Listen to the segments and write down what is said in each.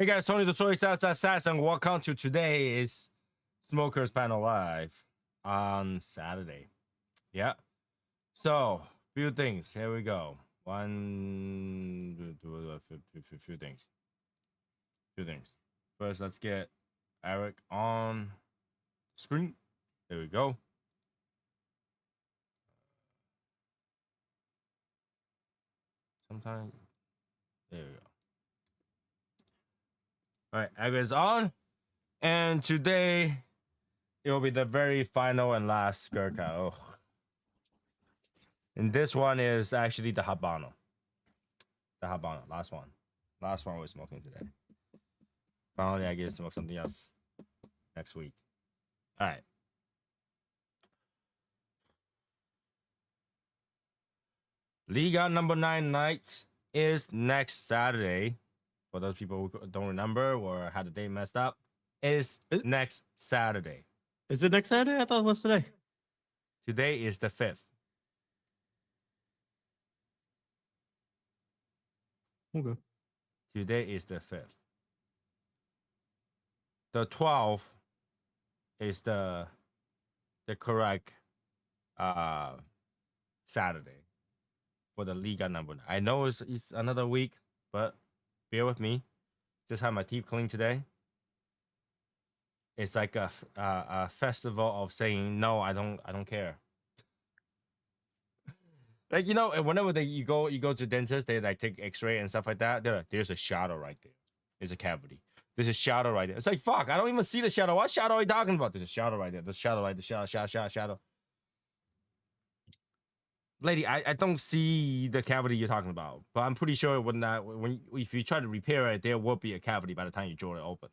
Hey guys, Tony the Soy Sauce Assassin. Welcome to today's Smokers Panel Live on Saturday. Yeah. So, few things. Here we go. Few things. Few things. First, let's get Eric on screen. There we go. Sometimes. There we go. All right, Eric is on. And today, it will be the very final and last gurkha. Oh. And this one is actually the Habano. The Habano, last one. Last one we're smoking today. Finally, I get to smoke something else next week. All right. Liga number 9 night is next Saturday. For those people who don't remember or had the date messed up, is next Saturday. Is it next Saturday? I thought it was today. Today is the 5th. Okay. Today is the 5th. The 12th is the correct Saturday for the Liga number 9. I know it's another week, but bear with me. Just had my teeth cleaned today. It's like a festival of saying no. I don't care. Like, you know, whenever you go to dentist, they like take X-ray and stuff like that. They're like, there's a shadow right there. There's a cavity. There's a shadow right there. It's like, fuck, I don't even see the shadow. What shadow are you talking about? There's a shadow right there. There's a shadow right there. Shadow. Lady, I don't see the cavity you're talking about, but I'm pretty sure if you try to repair it, there will be a cavity by the time you draw it open.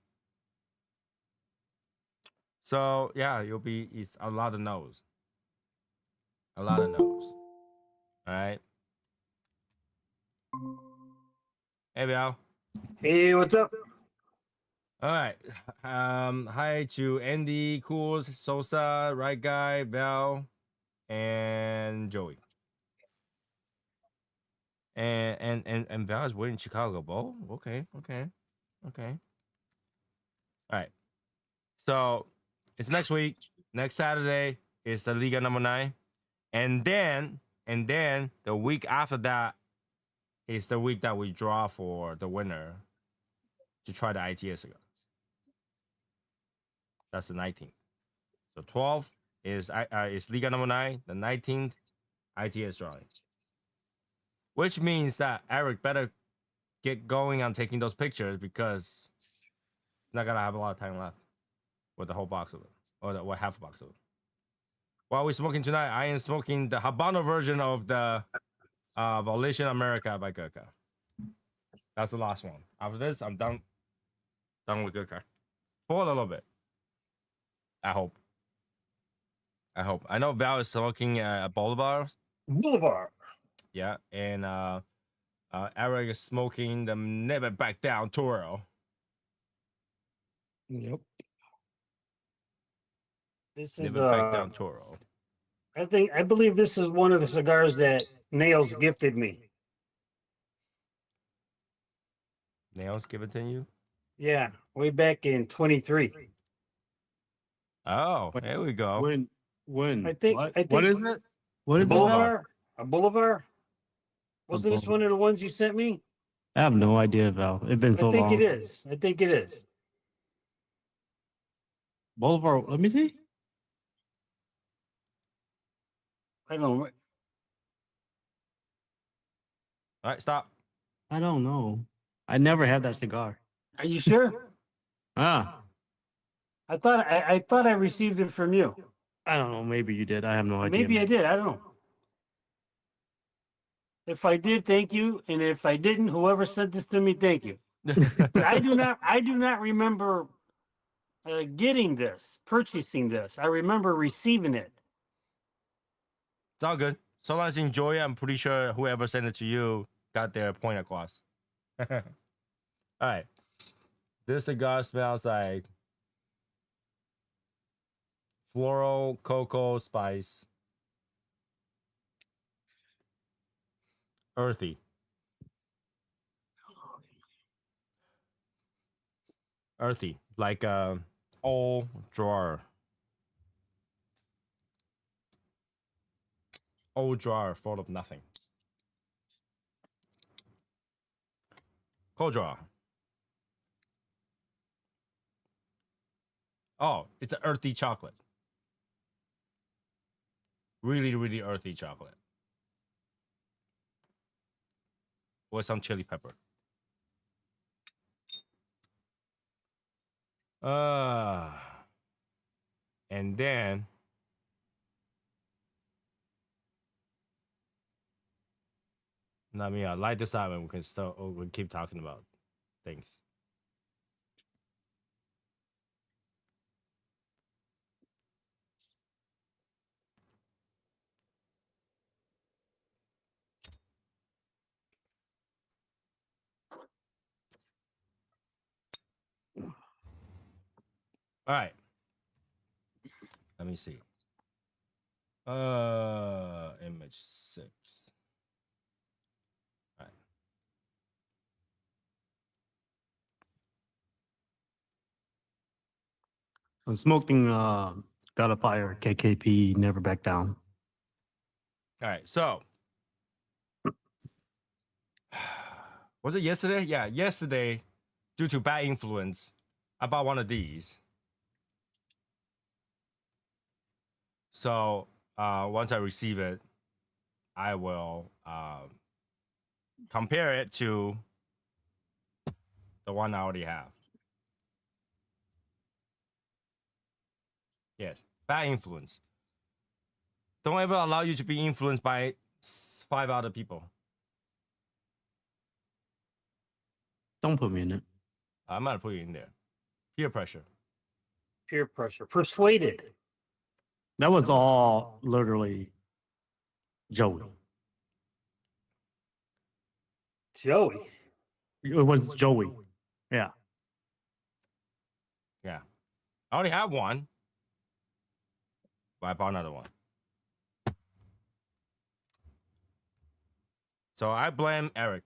So yeah, it's a lot of no's. A lot of no's. All right. Hey, Val. Hey, what's up? All right. Hi to Andy, Cools, Sosa, Right Guy, Val, and Joey. And Val is winning Chicago Bowl. Okay. All right. So it's next week. Next Saturday is the Liga number 9, and then the week after that is the week that we draw for the winner to try the ITS again. That's the 19th. So 12th is Liga number 9. The 19th, ITS drawing. Which means that Eric better get going on taking those pictures because he's not gonna have a lot of time left with the whole box of it, or half a box of it. While we're smoking tonight, I am smoking the Habano version of the Volition America by Gurkha. That's the last one. After this, I'm done with Gurkha for a little bit. I hope. I know Val is smoking a Boulevard. Yeah, and Eric is smoking the Never Back Down Toro. Yep. This is Never Back Down Toro. I believe this is one of the cigars that Nails gifted me. Nails give it to you? Yeah, way back in 23. Oh, there we go. When? I think what is it? What is Boulevard? A Boulevard? Wasn't this one of the ones you sent me? I have no idea, Val. It's been so long. I think it is. Boulevard. Let me see. I don't know. All right, stop. I don't know. I never had that cigar. Are you sure? Ah. I thought I received it from you. I don't know. Maybe you did. I have no idea. Maybe I did. I don't know. If I did, thank you. And if I didn't, whoever sent this to me, thank you. But I do not remember purchasing this. I remember receiving it. It's all good. So long as you enjoy it, I'm pretty sure whoever sent it to you got their point across. All right. This cigar smells like floral cocoa spice. Earthy. Earthy, like old drawer. Old drawer full of nothing. Cold drawer. Oh, it's an earthy chocolate. Really, really earthy chocolate. With some chili pepper. And then let me light this up and we can start. Oh, we keep talking about things. All right. Let me see. Image 6. All right. So smoking got a fire. KKP never back down. All right. So was it yesterday? Yeah, yesterday, due to bad influence, I bought one of these. So once I receive it, I will compare it to the one I already have. Yes, bad influence. Don't ever allow you to be influenced by 5 other people. Don't put me in it. I'm gonna put you in there. Peer pressure. Peer pressure. Persuaded. That was all literally Joey. Joey. It was Joey. Yeah. Yeah, I already have one, but I bought another one. So I blame Eric.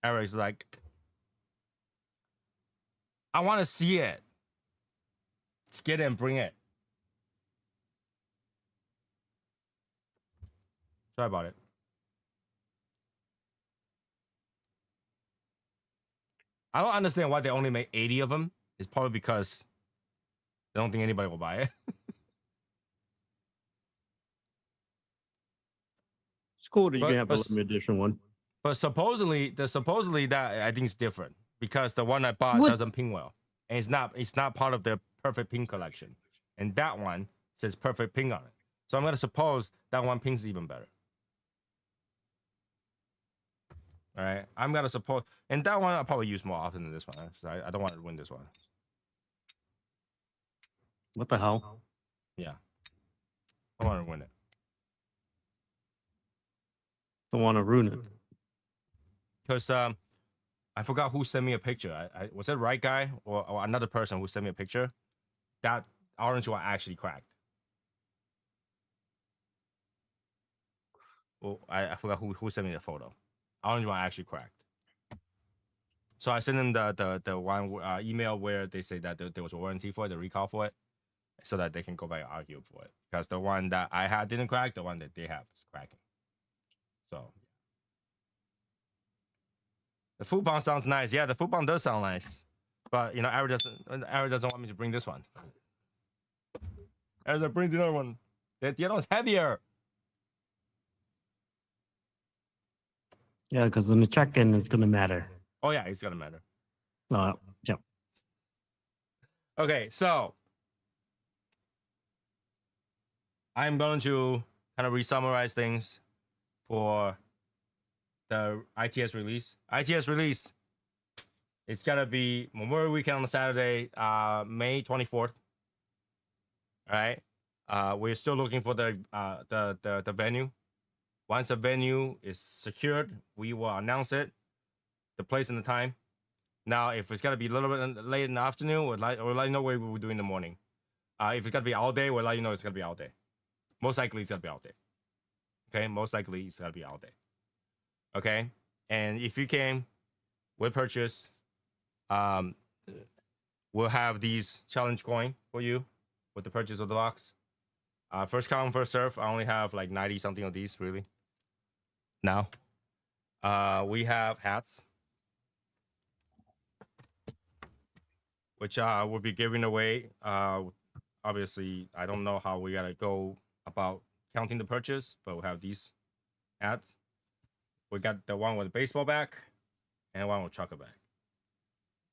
Eric's like, I want to see it. Let's get it and bring it. Sorry about it. I don't understand why they only make 80 of them. It's probably because they don't think anybody will buy it. It's cool that you But- can have a but- limited edition one. But supposedly that I think is different because the one I bought What? doesn't ping well, and it's not part of the perfect ping collection, and that one says perfect ping on it. So I'm gonna suppose that one pings even better. All right, I'm gonna suppose, and that one I'll probably use more often than this one. So I don't want to win this one. What the hell? Yeah, I want to win it. Don't want to ruin it. Because I forgot who sent me a picture. I was it right guy or another person who sent me a picture. That orange one actually cracked. Well, I forgot who sent me the photo. Orange one actually cracked. So I sent them the one email where they say that there was a warranty for it, the recall for it, so that they can go back and argue for it. Because the one that I had didn't crack, the one that they have is cracking. So the food bomb sounds nice. Yeah, the food bomb does sound nice. But you know, Ari doesn't want me to bring this one. Ari said, bring the other one. The other one's heavier. Yeah, because in the check-in, it's going to matter. Oh yeah, it's gonna matter. Yeah. Okay, so I'm going to kind of re-summarize things for the ITS release. ITS release. It's gonna be Memorial Weekend on Saturday, May 24th. All right. We're still looking for the venue. Once the venue is secured, we will announce it, the place and the time. Now, if it's gonna be a little bit late in the afternoon, we'll let you know what we'll do in the morning. If it's gonna be all day, we'll let you know it's gonna be all day. Most likely, it's gonna be all day. Okay, most likely it's gonna be all day. Okay, and if you came with purchase, Um, we'll have these challenge coin for you with the purchase of the box. First come, first serve. I only have like 90 something of these really. Now, we have hats, which we'll be giving away. Obviously, I don't know how we gotta go about counting the purchase, but we have these hats. We got the one with the baseball back and one with trucker back.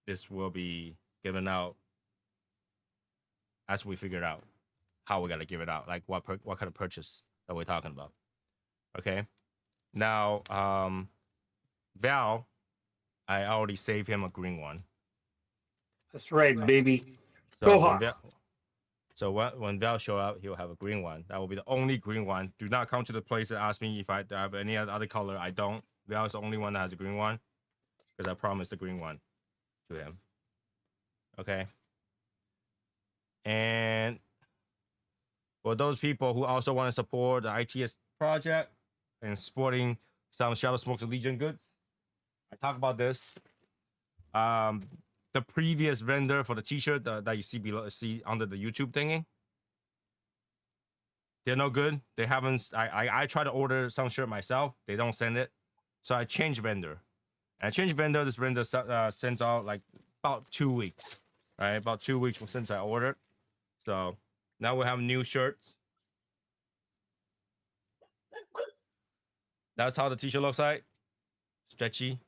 This will be given out as we figure out how we gotta give it out, like what kind of purchase that we're talking about. Okay. Now, Val, I already saved him a green one. That's right, baby. So Go when Hawks. when Val show up, he'll have a green one. That will be the only green one. Do not come to the place and ask me if I have any other color. I don't. Val is the only one that has a green one because I promised the green one to him. Okay. And for those people who also want to support the ITS project and sporting some Shadow Smoke's Legion goods, I talk about this. The previous vendor for the T-shirt that you see below, see under the YouTube thingy, they're no good. They haven't. I try to order some shirt myself. They don't send it, so I changed vendor. And I changed vendor. This vendor sends out like about 2 weeks, right? About 2 weeks since I ordered. So now we have new shirts. That's how the T-shirt looks like. Stretchy.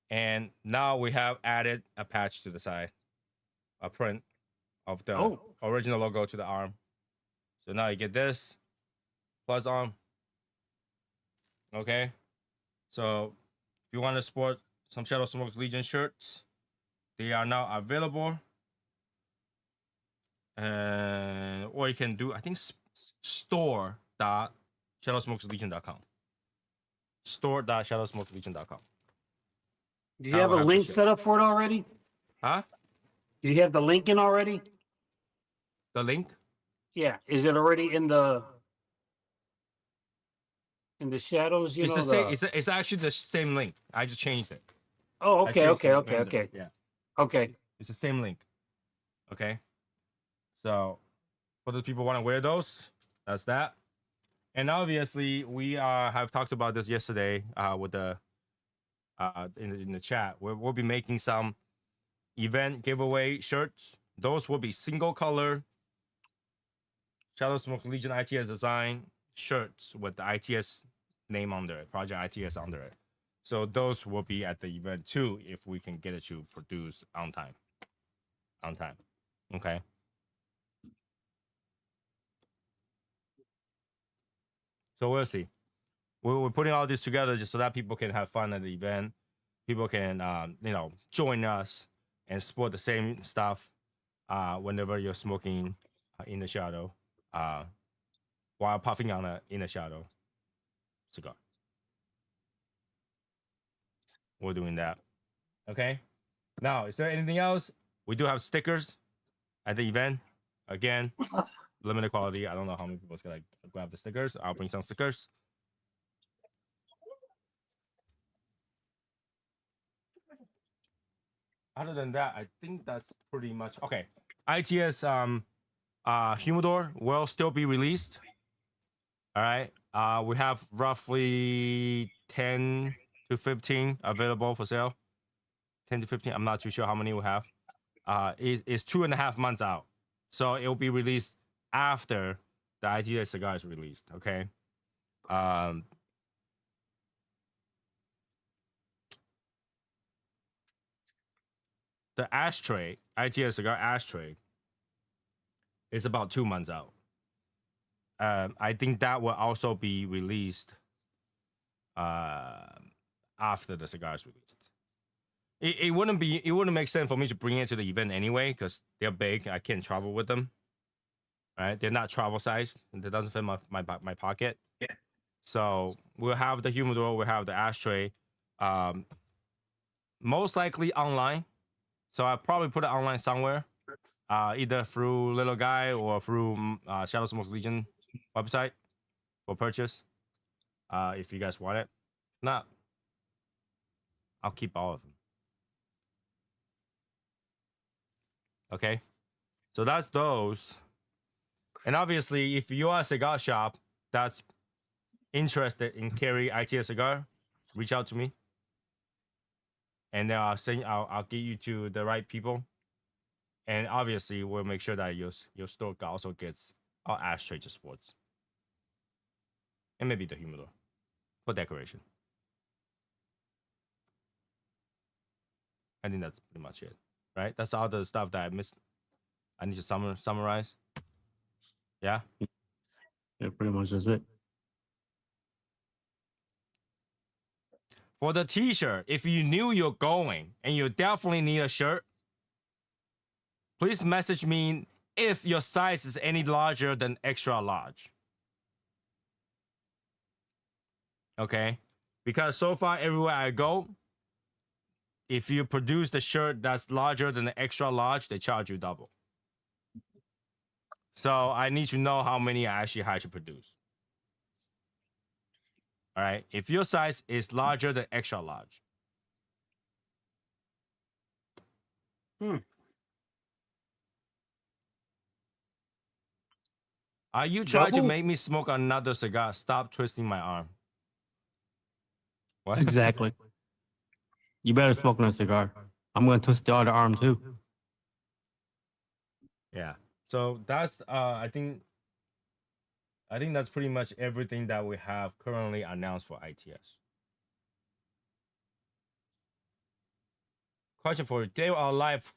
And now we have added a patch to the side, a print of the original logo to the arm. So now you get this plus arm. Okay. So if you want to sport some Shadow Smoke's Legion shirts, they are now available. Or you can do, I think, store.shadowsmokeslegion.com. Store.shadowsmokeslegion.com. Do you have a link set up for it already? Huh? Do you have the link in already? The link? Yeah. Is it already in the shadows? It's the same. It's actually the same link. I just changed it. Oh, okay, okay, the okay, vendor. okay. Yeah, Okay. it's the same link. Okay. So for those people who want to wear those, that's that. And obviously, we have talked about this yesterday with the in the chat. We'll be making some event giveaway shirts. Those will be single color Shadow Smoke Legion ITS design shirts with the ITS name under it, Project ITS under it. So those will be at the event too if we can get it to produce on time. On time. Okay. So we'll see. We're putting all this together just so that people can have fun at the event. People can, join us and sport the same stuff whenever you're smoking in the shadow while puffing on a in the shadow cigar. We're doing that. Okay. Now, is there anything else? We do have stickers at the event. Again, limited quality. I don't know how many people's gonna grab the stickers. I'll bring some stickers. Other than that, I think that's pretty much okay. ITS humidor will still be released. All right. We have roughly 10 to 15 available for sale. 10 to 15. I'm not too sure how many we have. It's 2.5 months out. So it will be released after the ITS cigar is released. Okay. The ashtray, ITS cigar ashtray, is about 2 months out. I think that will also be released after the cigar is released. It wouldn't make sense for me to bring it to the event anyway because they're big. I can't travel with them. Right? They're not travel sized. It doesn't fit my pocket. Yeah. So we'll have the humidor. We'll have the ashtray. Most likely online. So I'll probably put it online somewhere. Either through Little Guy or through Shadow Smoke's Legion website for purchase. If you guys want it. Not, I'll keep all of them. Okay, so that's those. And obviously, if you are a cigar shop that's interested in carry ITS cigar, reach out to me, and then I'll get you to the right people. And obviously, we'll make sure that your store also gets our ashtray to sports, and maybe the humidor for decoration. I think that's pretty much it, right? That's all the stuff that I missed. I need to summarize. Yeah. Yeah, pretty much that's it. For the t-shirt, if you knew you're going and you definitely need a shirt, please message me if your size is any larger than extra large. Okay? Because so far, everywhere I go, if you produce the shirt that's larger than the extra large, they charge you double. So I need to know how many I actually had to produce. All right? If your size is larger than extra large. Are you trying to Double? make me smoke another cigar? Stop twisting my arm. What? Exactly. You better smoke a cigar. I'm gonna twist the other arm too. Yeah. So that's I think that's pretty much everything that we have currently announced for ITS. Question for you: Day or life,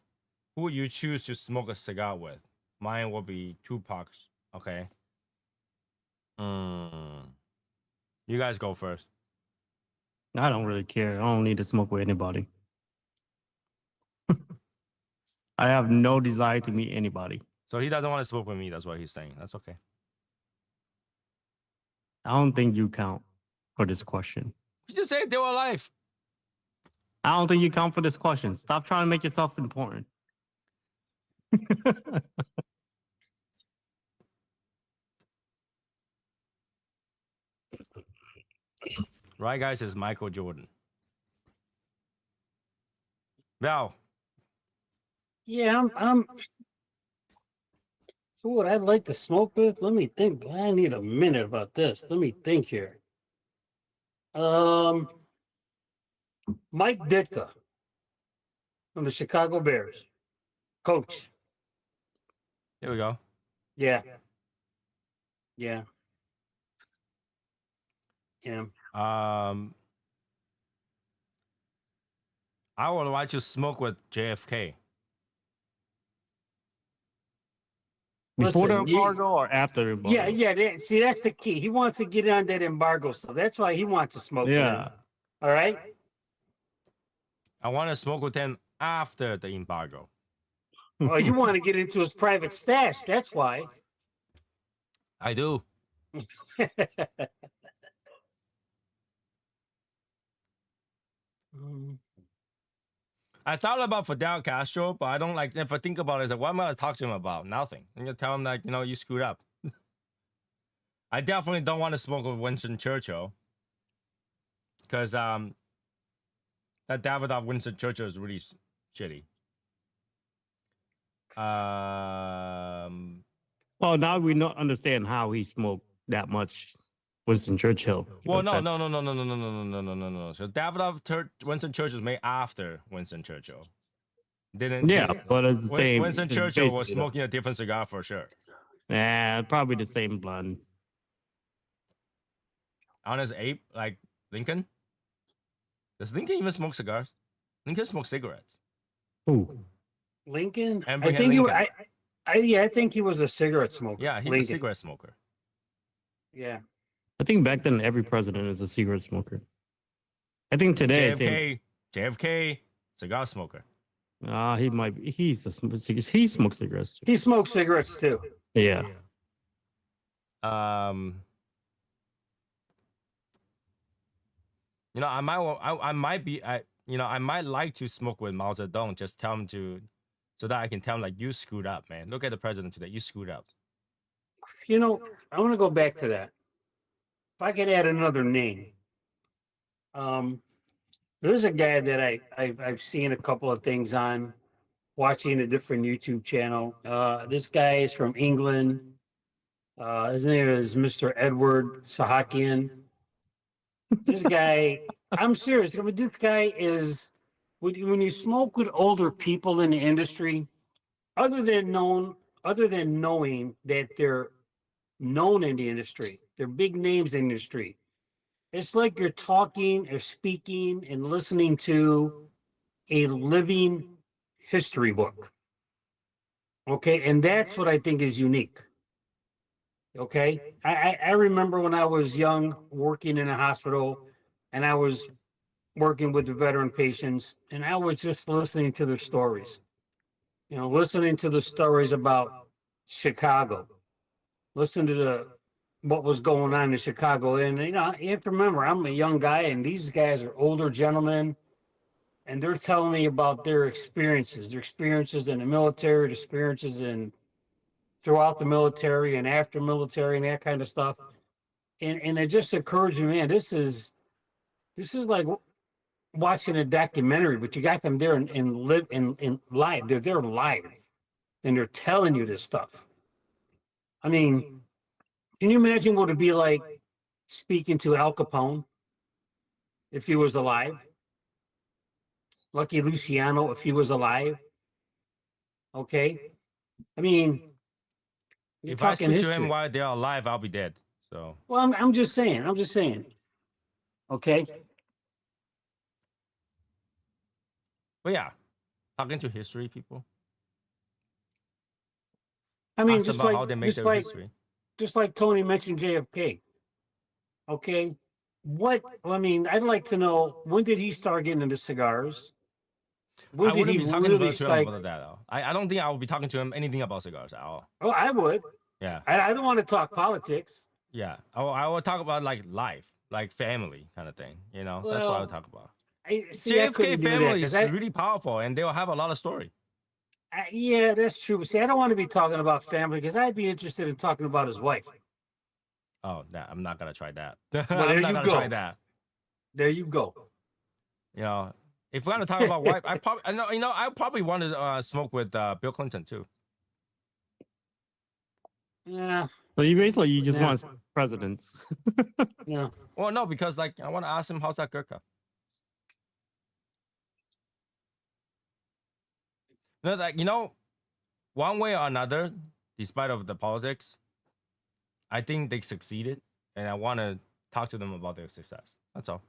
who would you choose to smoke a cigar with? Mine will be Tupac's. Okay. You guys go first. I don't really care. I don't need to smoke with anybody. I have no desire to meet anybody. So he doesn't want to smoke with me. That's what he's saying. That's okay. I don't think you count for this question. You just say Day or life. I don't think you count for this question. Stop trying to make yourself important. Right, guys? It's Michael Jordan. Val. Yeah, I'm who would I like to smoke with? Let me think. I need a minute about this. Let me think here. Mike Ditka from the Chicago Bears, coach. Here we go. Yeah. I would like to smoke with JFK. Before Listen, the embargo or after the embargo? See, that's the key. He wants to get on that embargo stuff. That's why he wants to smoke with him. Yeah. All right. I want to smoke with him after the embargo. Oh, you want to get into his private stash. That's why. I do. I thought about Fidel Castro, but I don't like. If I think about it, it's like, what am I gonna talk to him about? Nothing. I'm gonna tell him that you screwed up. I definitely don't want to smoke with Winston Churchill, because that Davidoff Winston Churchill is really shitty. Well, now we don't understand how he smoked that much Winston Churchill. Well, no. So Davidoff Winston Churchill was made after Winston Churchill. Yeah, but it's the same. Winston it's Churchill was basically smoking a different cigar for sure. Yeah, probably the same blend. On his ape, like Lincoln. Does Lincoln even smoke cigars? Lincoln smokes cigarettes. Ooh. Lincoln. Abraham I think Lincoln. I think he was a cigarette smoker. Yeah, he's Lincoln. a cigarette smoker. Yeah. I think back then every president is a cigarette smoker. I think today JFK, cigar smoker. he might be. He smokes cigarettes. He smokes cigarettes too. Yeah. I might like to smoke with Mao Zedong. Just tell him to, so that I can tell him, like, you screwed up, man. Look at the president today. You screwed up. I want to go back to that. If I could add another name, there's a guy that I've seen a couple of things on watching a different YouTube channel. This guy is from England. His name is Mr. Edward Sahakian. This guy, I'm serious. I mean, this guy is when you smoke with older people in the industry, other than knowing that they're known in the industry, they're big names in the industry. It's like you're talking or speaking and listening to a living history book. Okay, and that's what I think is unique. Okay, I remember when I was young, working in a hospital, and I was working with the veteran patients, and I was just listening to their stories. You know, listening to the stories about Chicago, listen to what was going on in Chicago. And you know, you have to remember, I'm a young guy, and these guys are older gentlemen, and they're telling me about their experiences in the military, their experiences in throughout the military and after military and that kind of stuff. And it just occurred to me, man, this is like watching a documentary, but you got them there and live in live. They're there live, and they're telling you this stuff. I mean, can you imagine what it'd be like speaking to Al Capone if he was alive? Lucky Luciano if he was alive. Okay, I mean, you're If I talking speak to history. him while they're alive, I'll be dead. So Well, I'm just saying. Okay. but yeah, talking to history people. I mean, Ask just about like how they make their history. just like Tony mentioned JFK. Okay. I mean, I'd like to know, when did he start getting into cigars? When I did wouldn't he be talking really to him start? about that though. I don't think I would be talking to him anything about cigars at all. Oh, I would. Yeah. I don't want to talk politics. Yeah. I would talk about like life, like family kind of thing. You know, that's what I would Well, talk about. I JFK couldn't do that family 'cause is really powerful and they'll have a lot of story. yeah, that's true. But see, I don't want to be talking about family because I'd be interested in talking about his wife. Oh, nah, I'm not gonna try that. Well, I'm there not you gonna go. try that. There you go. You know, if we're gonna talk about wife, I probably want to smoke with Bill Clinton too. Yeah. So you just Yeah. want presidents. Yeah. Well, no, because like I want to ask him how's that gurkha. No, like one way or another, despite of the politics, I think they succeeded, and I want to talk to them about their success. That's all.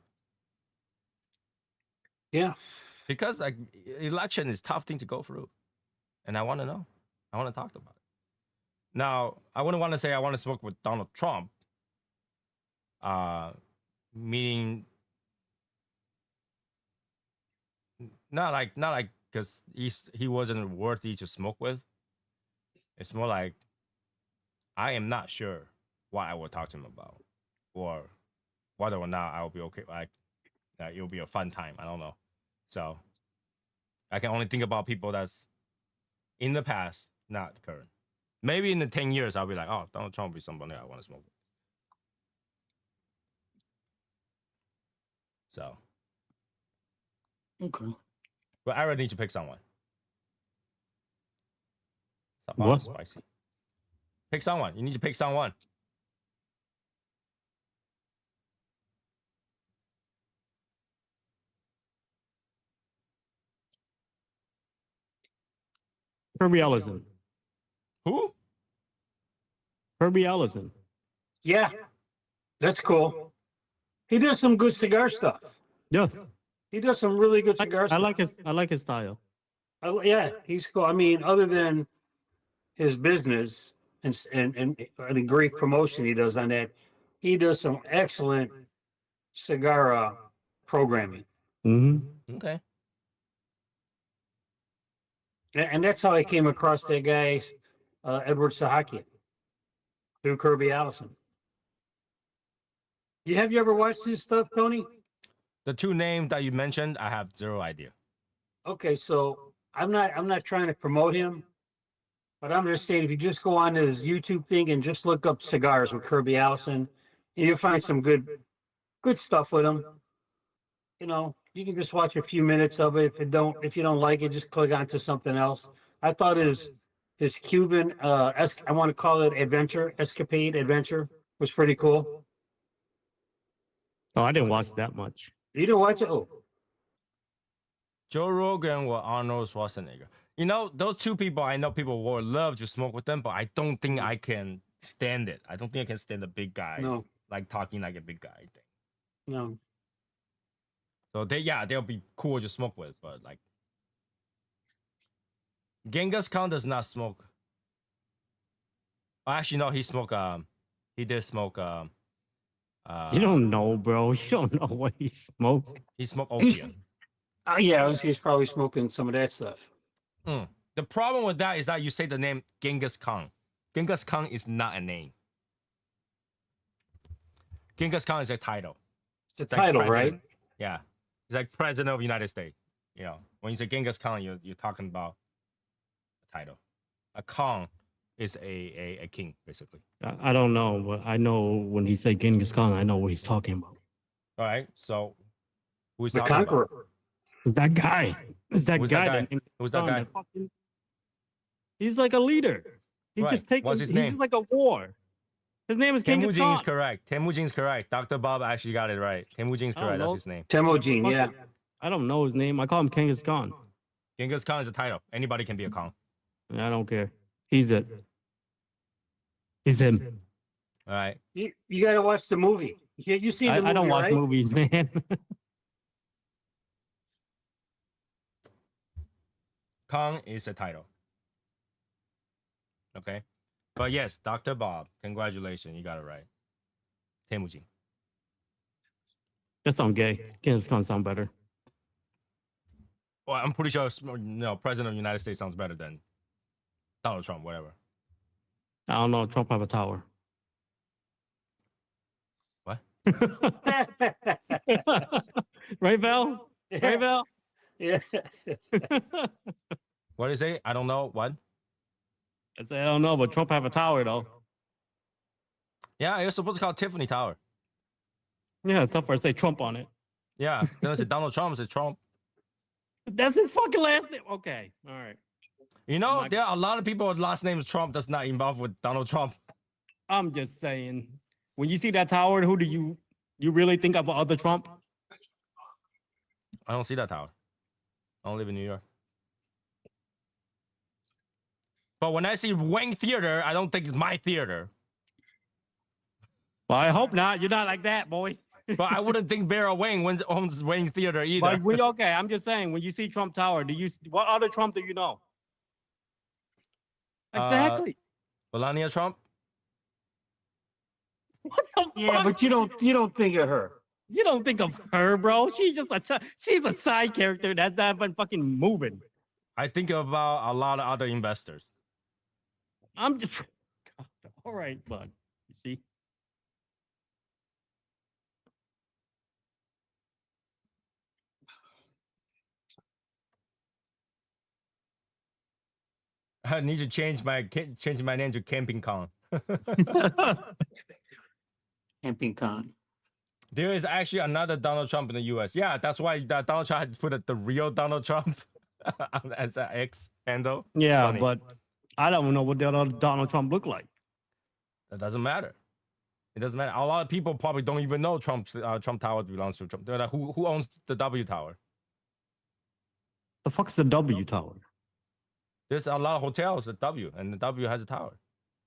Yeah. Because like election is a tough thing to go through, and I want to know. I want to talk about it. Now, I wouldn't want to say I want to smoke with Donald Trump. Meaning not like because he wasn't worthy to smoke with. It's more like I am not sure what I will talk to him about, or whether or not I will be okay. Like it'll be a fun time. I don't know. So I can only think about people that's in the past, not current. Maybe in the 10 years, I'll be like, oh, Donald Trump will be somebody I want to smoke with. So, Okay. but I already need to pick someone. Stop What? spicy. Pick someone. You need to pick someone. Kirby Ellison. Who? Kirby Ellison. Yeah. That's cool. He does some good cigar stuff. Yes. He does some really good cigar I stuff. like his style. Yeah, he's cool. I mean, other than his business and the great promotion he does on that, he does some excellent cigar programming. Mm-hmm. Okay. And that's how I came across that guy, Edward Sahakian, through Kirby Allison. Have you ever watched his stuff, Tony? The two names that you mentioned, I have zero idea. Okay, so I'm not trying to promote him, but I'm just saying if you just go on to his YouTube thing and just look up cigars with Kirby Allison, you'll find some good stuff with him. You know, You can just watch a few minutes of it. If you don't like it, just click onto something else. I thought his Cuban I want to call it escapade adventure was pretty cool. Oh, I didn't watch that much. You didn't watch it? Oh, Joe Rogan or Arnold Schwarzenegger. You know, those two people, I know people would love to smoke with them, but I don't think I can stand it. I don't think I can stand the big guys No. like talking like a big guy thing. no. So they'll be cool to smoke with, but like Genghis Khan does not smoke. Actually, no, he did smoke You don't know, bro. You don't know what he smoked. he smoked opium. Yeah, he's probably smoking some of that stuff. The problem with that is that you say the name Genghis Khan. Genghis Khan is not a name. Genghis Khan is a title. It's a like title, president. right? Yeah. It's like president of the United States. You know, when you say Genghis Khan, you're talking about a title. A Khan is a king, basically. I don't know, but I know when he said Genghis Khan, I know what he's talking about. All right. So who's The talking Conqueror. about? It's that guy. It's that Who's that guy. guy? named Who's that Khan guy? he's like a leader. He Right. just takes. What's his he's name? just like a war. His name is Genghis Temujin Khan. is correct. Temujin is correct. Dr. Bob actually got it right. Temujin is I don't correct. That's know. his name. Temujin, yeah. I don't know his name. I call him Genghis Khan. Genghis Khan is a title. Anybody can be a Khan. I don't care. He's it. He's him. All right. You got to watch the movie. You seen the movie, I don't watch right? movies, man. Khan is a title. Okay. But yes, Dr. Bob, congratulations. You got it right. Temujin. That sound gay. Genghis Khan sound better. Well, I'm pretty sure President of the United States sounds better than Donald Trump, whatever. I don't know. Trump have a tower. What? Right, Val? Right, Val? Yeah. What is it? I don't know. What? I said, I don't know, but Trump have a tower, though. Yeah, it's supposed to call Tiffany Tower. Yeah, it's up for say Trump on it. Yeah. Then I said Donald Trump. I said Trump. That's his fucking last name. Okay. All right. You know, My- there are a lot of people with last name Trump that's not involved with Donald Trump. I'm just saying. When you see that tower, who do you really think of other Trump? I don't see that tower. I don't live in New York. But when I see Wayne Theater, I don't think it's my theater. Well, I hope not. You're not like that, boy. But I wouldn't think Vera Wayne owns Wayne Theater either. Like, okay, I'm just saying. When you see Trump Tower, what other Trump do you know? Exactly. Melania Trump? What the Yeah, fuck? but you don't think of her. You don't think of her, bro. She's a side character that's not been fucking moving. I think about a lot of other investors. I'm just all right, bud. You see? I need to change my name to Camping Kong. Camping Con. There is actually another Donald Trump in the U.S. Yeah, that's why Donald Trump had to put the real Donald Trump as an X handle. Yeah, Funny. but I don't know what the other Donald Trump look like. That doesn't matter. It doesn't matter. A lot of people probably don't even know Trump Tower belongs to Trump. They're like, who owns the W Tower? The fuck is the W Tower? There's a lot of hotels at W, and the W has a tower.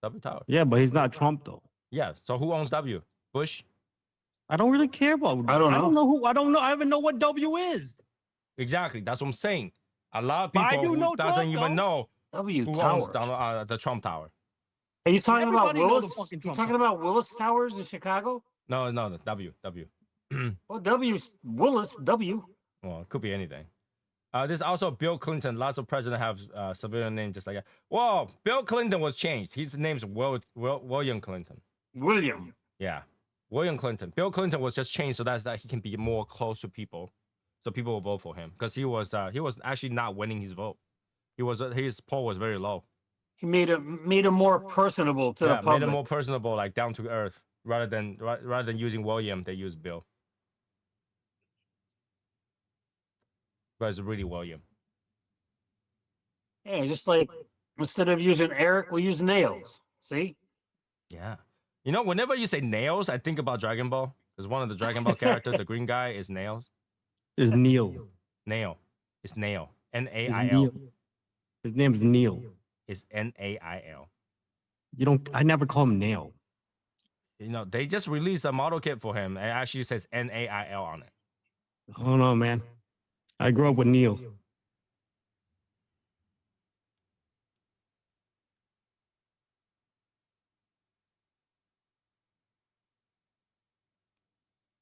W Tower. Yeah, but he's not Trump though. Yeah. So who owns W? Bush? I don't really care about. I don't know. who. I don't know. I even know what W is. Exactly. That's what I'm saying. A lot of But people I do who know doesn't Trump, even though. know W who Tower. owns the Trump Tower. Are you talking about Everybody know the Willis? fucking You Trump talking Tower. about Willis Towers in Chicago? No, the W. Well, Willis W. Well, it could be anything. There's also Bill Clinton. Lots of presidents have civilian names just like that. Well, Bill Clinton was changed. His name's William Clinton. William. Yeah, William Clinton. Bill Clinton was just changed so that he can be more close to people, so people will vote for him because he was actually not winning his vote. His poll was very low. He made him more personable to the public. Made him more personable, like down to earth, rather than using William, they use Bill. but it's really William. Yeah, just like instead of using Eric, we use Nails. See? Yeah. You know, whenever you say Nails, I think about Dragon Ball. Because one of the Dragon Ball characters, the green guy, is Nails. It's Neil. Nail. It's Nail. It's N-A-I-L. Neil. His name's Neil. It's N-A-I-L. You don't. I never call him Nail. You know, they just released a model kit for him. And it actually says N-A-I-L on it. I don't know, man. I grew up with Neil.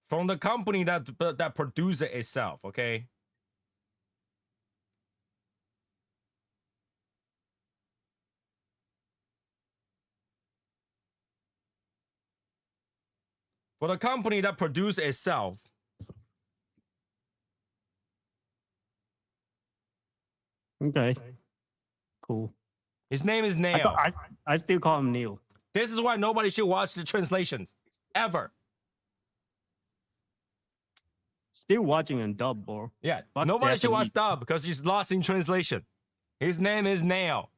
From the company that produces it itself, okay? For the company that produces itself. Okay. Cool. His name is Nail. I still call him Neil. This is why nobody should watch the translations. Ever. Still watching in dub, bro. Yeah. Fuck Nobody should watch Japanese. dub because he's lost in translation. His name is Nail.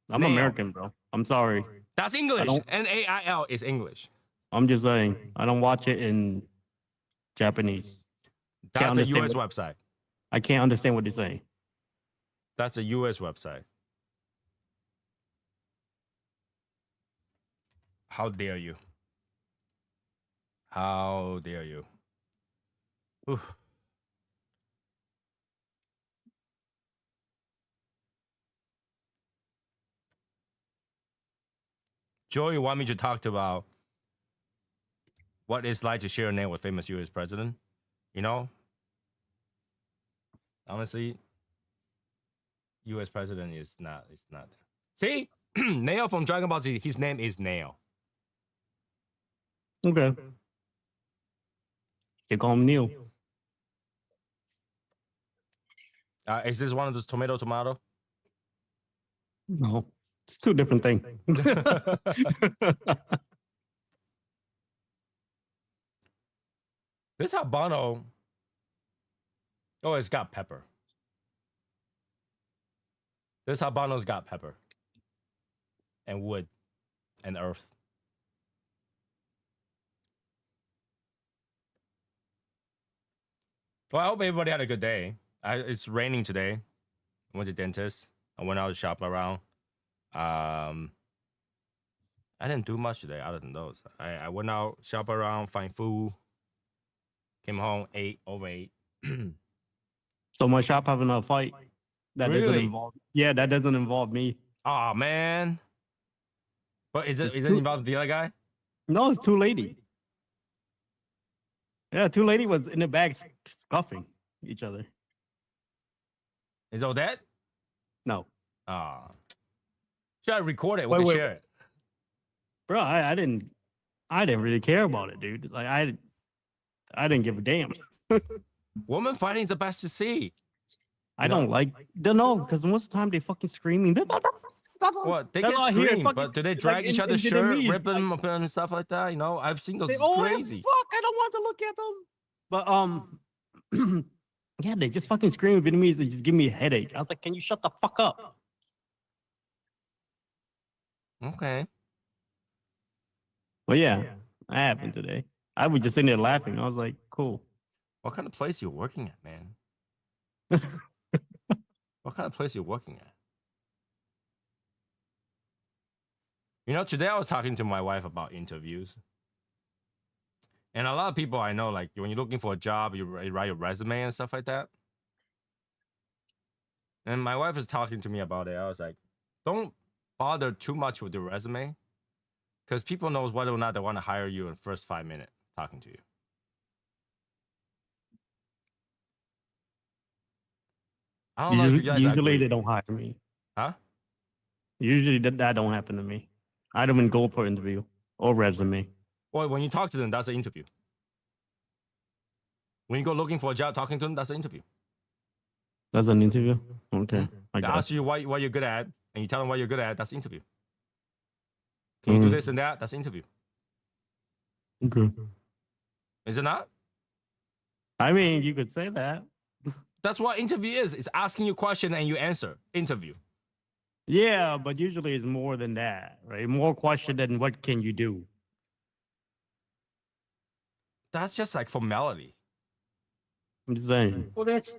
I'm Nail. American, bro. I'm sorry. That's English. don't- N-A-I-L is English. I'm just saying. I don't watch it in Japanese. That's a understand US what- website. I can't understand what they're saying. That's a US website. How dare you? How dare you? Oof. Joey, you want me to talk about what it's like to share a name with famous US president? You know, honestly, US president is not. It's not. See, Nail from Dragon Ball Z. His name is Nail. Okay. They call him Neil. Is this one of those tomato? No. It's two different things. This Habano. Oh, it's got pepper. This Habano's got pepper. And wood. And earth. Well, I hope everybody had a good day. It's raining today. I went to the dentist. I went out to shop around. I didn't do much today other than those. I went out, shop around, find food. Came home, overate. So my shop having a fight. That doesn't Really? involve. Yeah, that doesn't involve me. Oh man. But is It's it too- involved the other guy? No, it's two lady. Yeah, two lady was in the back scuffing each other. Is Odette? No, Ah. Should I record it? We Wait, can wait. share it. bro, I didn't really care about it, dude. Like I didn't give a damn. Woman fighting is the best to see. I No. don't like. Don't know because most of the time they fucking screaming. What? They That's can all I hear, scream, fucking, but do they like, drag each in other's shirt, Vietnamese, rip them like- up and stuff like that? You know, I've seen those. They, It's oh, crazy. fuck! I don't want to look at them. But yeah, they just fucking scream Vietnamese. They just give me a headache. I was like, can you shut the fuck up? Okay. But yeah, that happened today. I was just sitting there laughing. I was like, cool. What kind of place you working at, man? What kind of place you working at? You know, today I was talking to my wife about interviews. And a lot of people I know, like when you're looking for a job, you write your resume and stuff like that. And my wife was talking to me about it. I was like, don't bother too much with your resume. Because people knows whether or not they want to hire you in the first 5 minutes talking to you. I don't know if you guys Usually agree. they don't hire me. Huh? Usually that don't happen to me. I don't even go for interview or resume. Well, when you talk to them, that's an interview. When you go looking for a job, talking to them, that's an interview. That's an interview. Okay, I They got ask you what you're good at, and you tell them what you're good at, that's the interview. Can you do Mm. this and that? That's interview. Okay. Is it not? I mean, you could say that. That's what interview is. It's asking you a question and you answer. Interview. Yeah, but usually it's more than that, right? More question than what can you do. That's just like formality. I'm just saying. Well, that's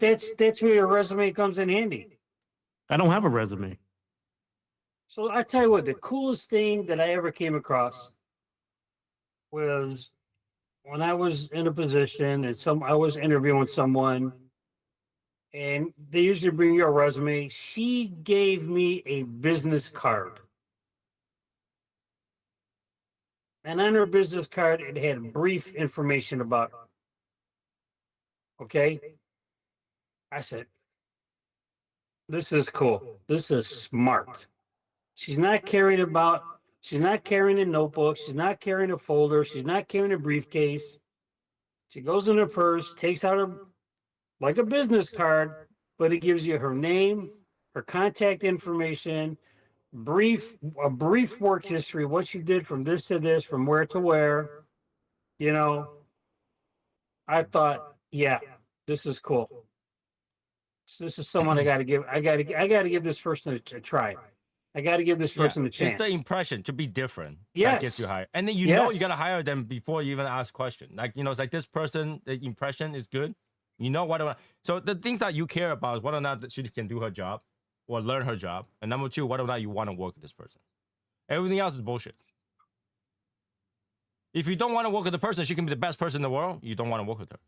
where your resume comes in handy. I don't have a resume. So I tell you what, the coolest thing that I ever came across was when I was in a position and I was interviewing someone, and they usually bring you a resume. She gave me a business card. And on her business card, it had brief information about her. Okay. I said, this is cool. This is smart. She's not carrying a notebook. She's not carrying a folder. She's not carrying a briefcase. She goes in her purse, takes out like a business card, but it gives you her name, her contact information, a brief work history, what she did from this to this, from where to where. You know, I thought, yeah, this is cool. So this is someone I got to give this person a try. I got to give this person a chance. It's the impression to be different that Yes. gets you hired. And then you know you Yes. got to hire them before you even ask question. Like, it's like this person, the impression is good. You know what? So the things that you care about is whether or not that she can do her job or learn her job. And number two, whether or not you want to work with this person. Everything else is bullshit. If you don't want to work with the person, she can be the best person in the world. You don't want to work with her.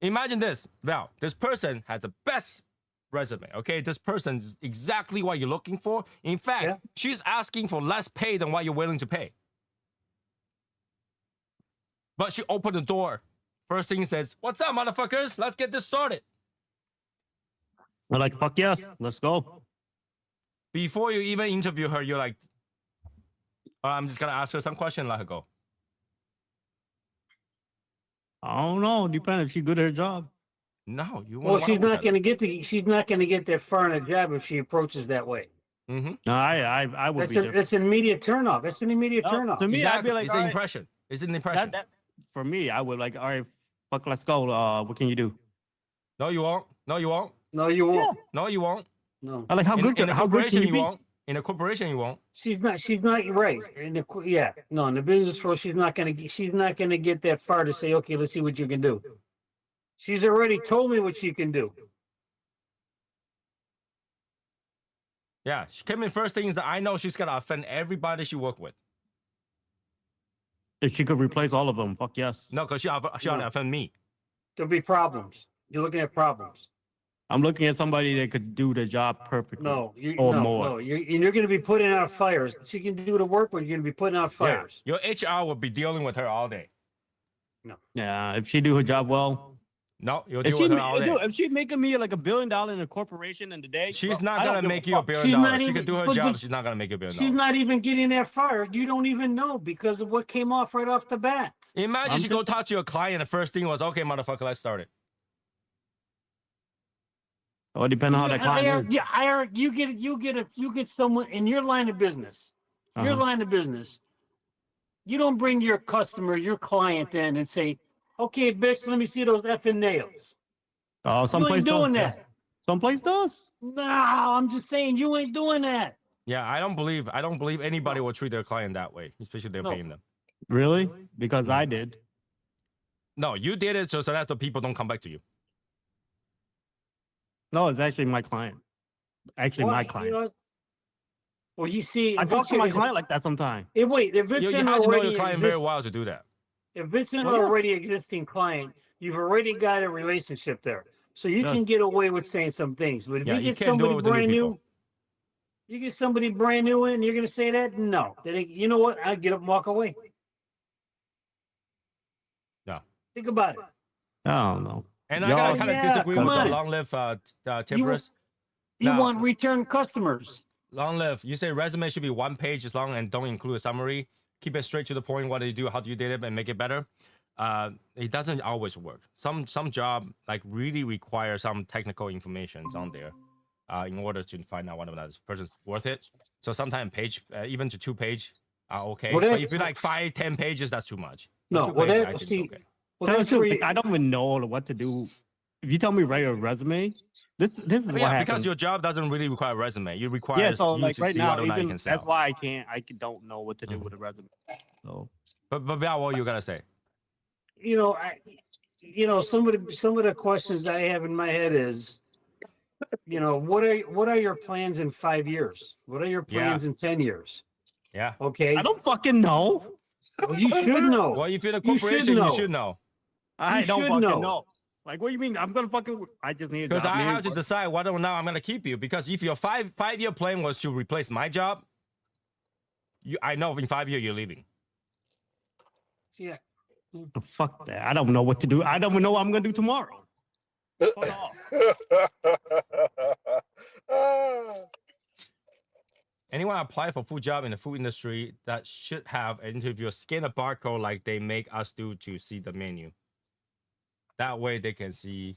Imagine this, Val. This person has the best resume, okay? This person is exactly what you're looking for. In fact, she's asking for less pay than what you're willing to pay. But she opened the door. First thing says, "What's up, motherfuckers? Let's get this started." We're like, fuck yes, let's go. Before you even interview her, you're like, I'm just gonna ask her some question, let her go. I don't know. Depends if she's good at her job. No, you Well, won't. she's not going to get that far in a job if she approaches that way. Mm-hmm. No, I would be different. That's an immediate turnoff. That's an immediate No, turnoff. to me, I'd be like, it's all an right, impression. It's an impression. for me, I would like, all right, fuck, let's go. What can you do? No, you won't. No, you won't. No, you won't. No, you won't. No. I like how good. In a How good can corporation, you you be? won't. In a corporation, you won't. She's not right. In the business world, she's not going to get that far to say, okay, let's see what you can do. She's already told me what she can do. Yeah, she came in first thing is that I know she's gonna offend everybody she work with. If she could replace all of them, fuck yes. No, because she ought to offend me. There'll be problems. You're looking at problems. I'm looking at somebody that could do the job perfectly. No, more. You're going to be putting out fires. She can do the work, but you're going to be putting out fires. Yeah. Your HR will be dealing with her all day. Yeah, if she do her job well. No, you'll If deal she, with her all day. if she making me like $1 billion in a corporation in the day, She's bro, not I don't gonna give make you $1 fuck. billion. She's not She even- can do her but- job, but but she's not gonna make you $1 billion. She's not even getting that fired. You don't even know because of what came off right off the bat. Imagine she go talk to your client. The first thing was, "Okay, motherfucker, let's start it." Oh, it depends on how that client is. Yeah, you get someone in your line of business. Your Uh-huh. line of business. You don't bring your customer, your client in and say, "Okay, bitch, let me see those effing nails." Oh, You someplace ain't doing does. that. Someplace does. No, I'm just saying you ain't doing that. Yeah, I don't believe anybody will treat their client that way, especially if they're No. paying them. Really? Because I did. No, you did it so that the people don't come back to you. No, it's actually my client. Actually, Why? my You client. know, well, you see, I if talk it's to my your- client like that sometimes. Wait, if it's You an have to know already your client very exist- well to do that. if it's an Oh, yeah. already existing client, you've already got a relationship there. So you Yes. can get away with saying some things. But if Yeah, you you get can't do it somebody with the new brand people. new, you get somebody brand new in, you're gonna say that? No. You know what? I get up and walk away. No. Think about it. I don't know. And I Y'all- gotta kind of Yeah, disagree come with the on. long live Timbers. You No. want return customers. Long live. You say resume should be 1 page as long and don't include a summary. Keep it straight to the point. What do you do? How do you did it and make it better? It doesn't always work. Some job like really require some technical information on there. in order to find out whether this person's worth it. So sometimes page, even to 2 page, are okay. Well, but that- if you like 5, 10 pages, that's too much. No, But 2 well, pages, that- I think see, it's okay. Well, Tell you that's the where truth, you, I don't even know what to do. If you tell me write a resume, this is what Yeah, happens. because your job doesn't really require a resume. You require Yeah, so you like to right see now, whether or not you even can sell. that's why I don't know what to do Mhm. with a resume. So But Val, what you gotta say? you know, some of the questions that I have in my head is, what are your plans in 5 years? What are your plans in 10 years? Yeah. Okay. I don't fucking know. Well, you should know. Well, if you're the You should corporation, you know. should know. I You don't should fucking know. know. Like, what do you mean? I'm gonna fucking. I just need a Because job. I man. have to decide whether or not I'm gonna keep you. Because if your five-year plan was to replace my job, I know in 5 years you're leaving. Yeah. Fuck that. I don't know what to do. I don't even know what I'm gonna do tomorrow. Hold on. Anyone apply for food job in the food industry that should have an interviewer scan a barcode like they make us do to see the menu. That way they can see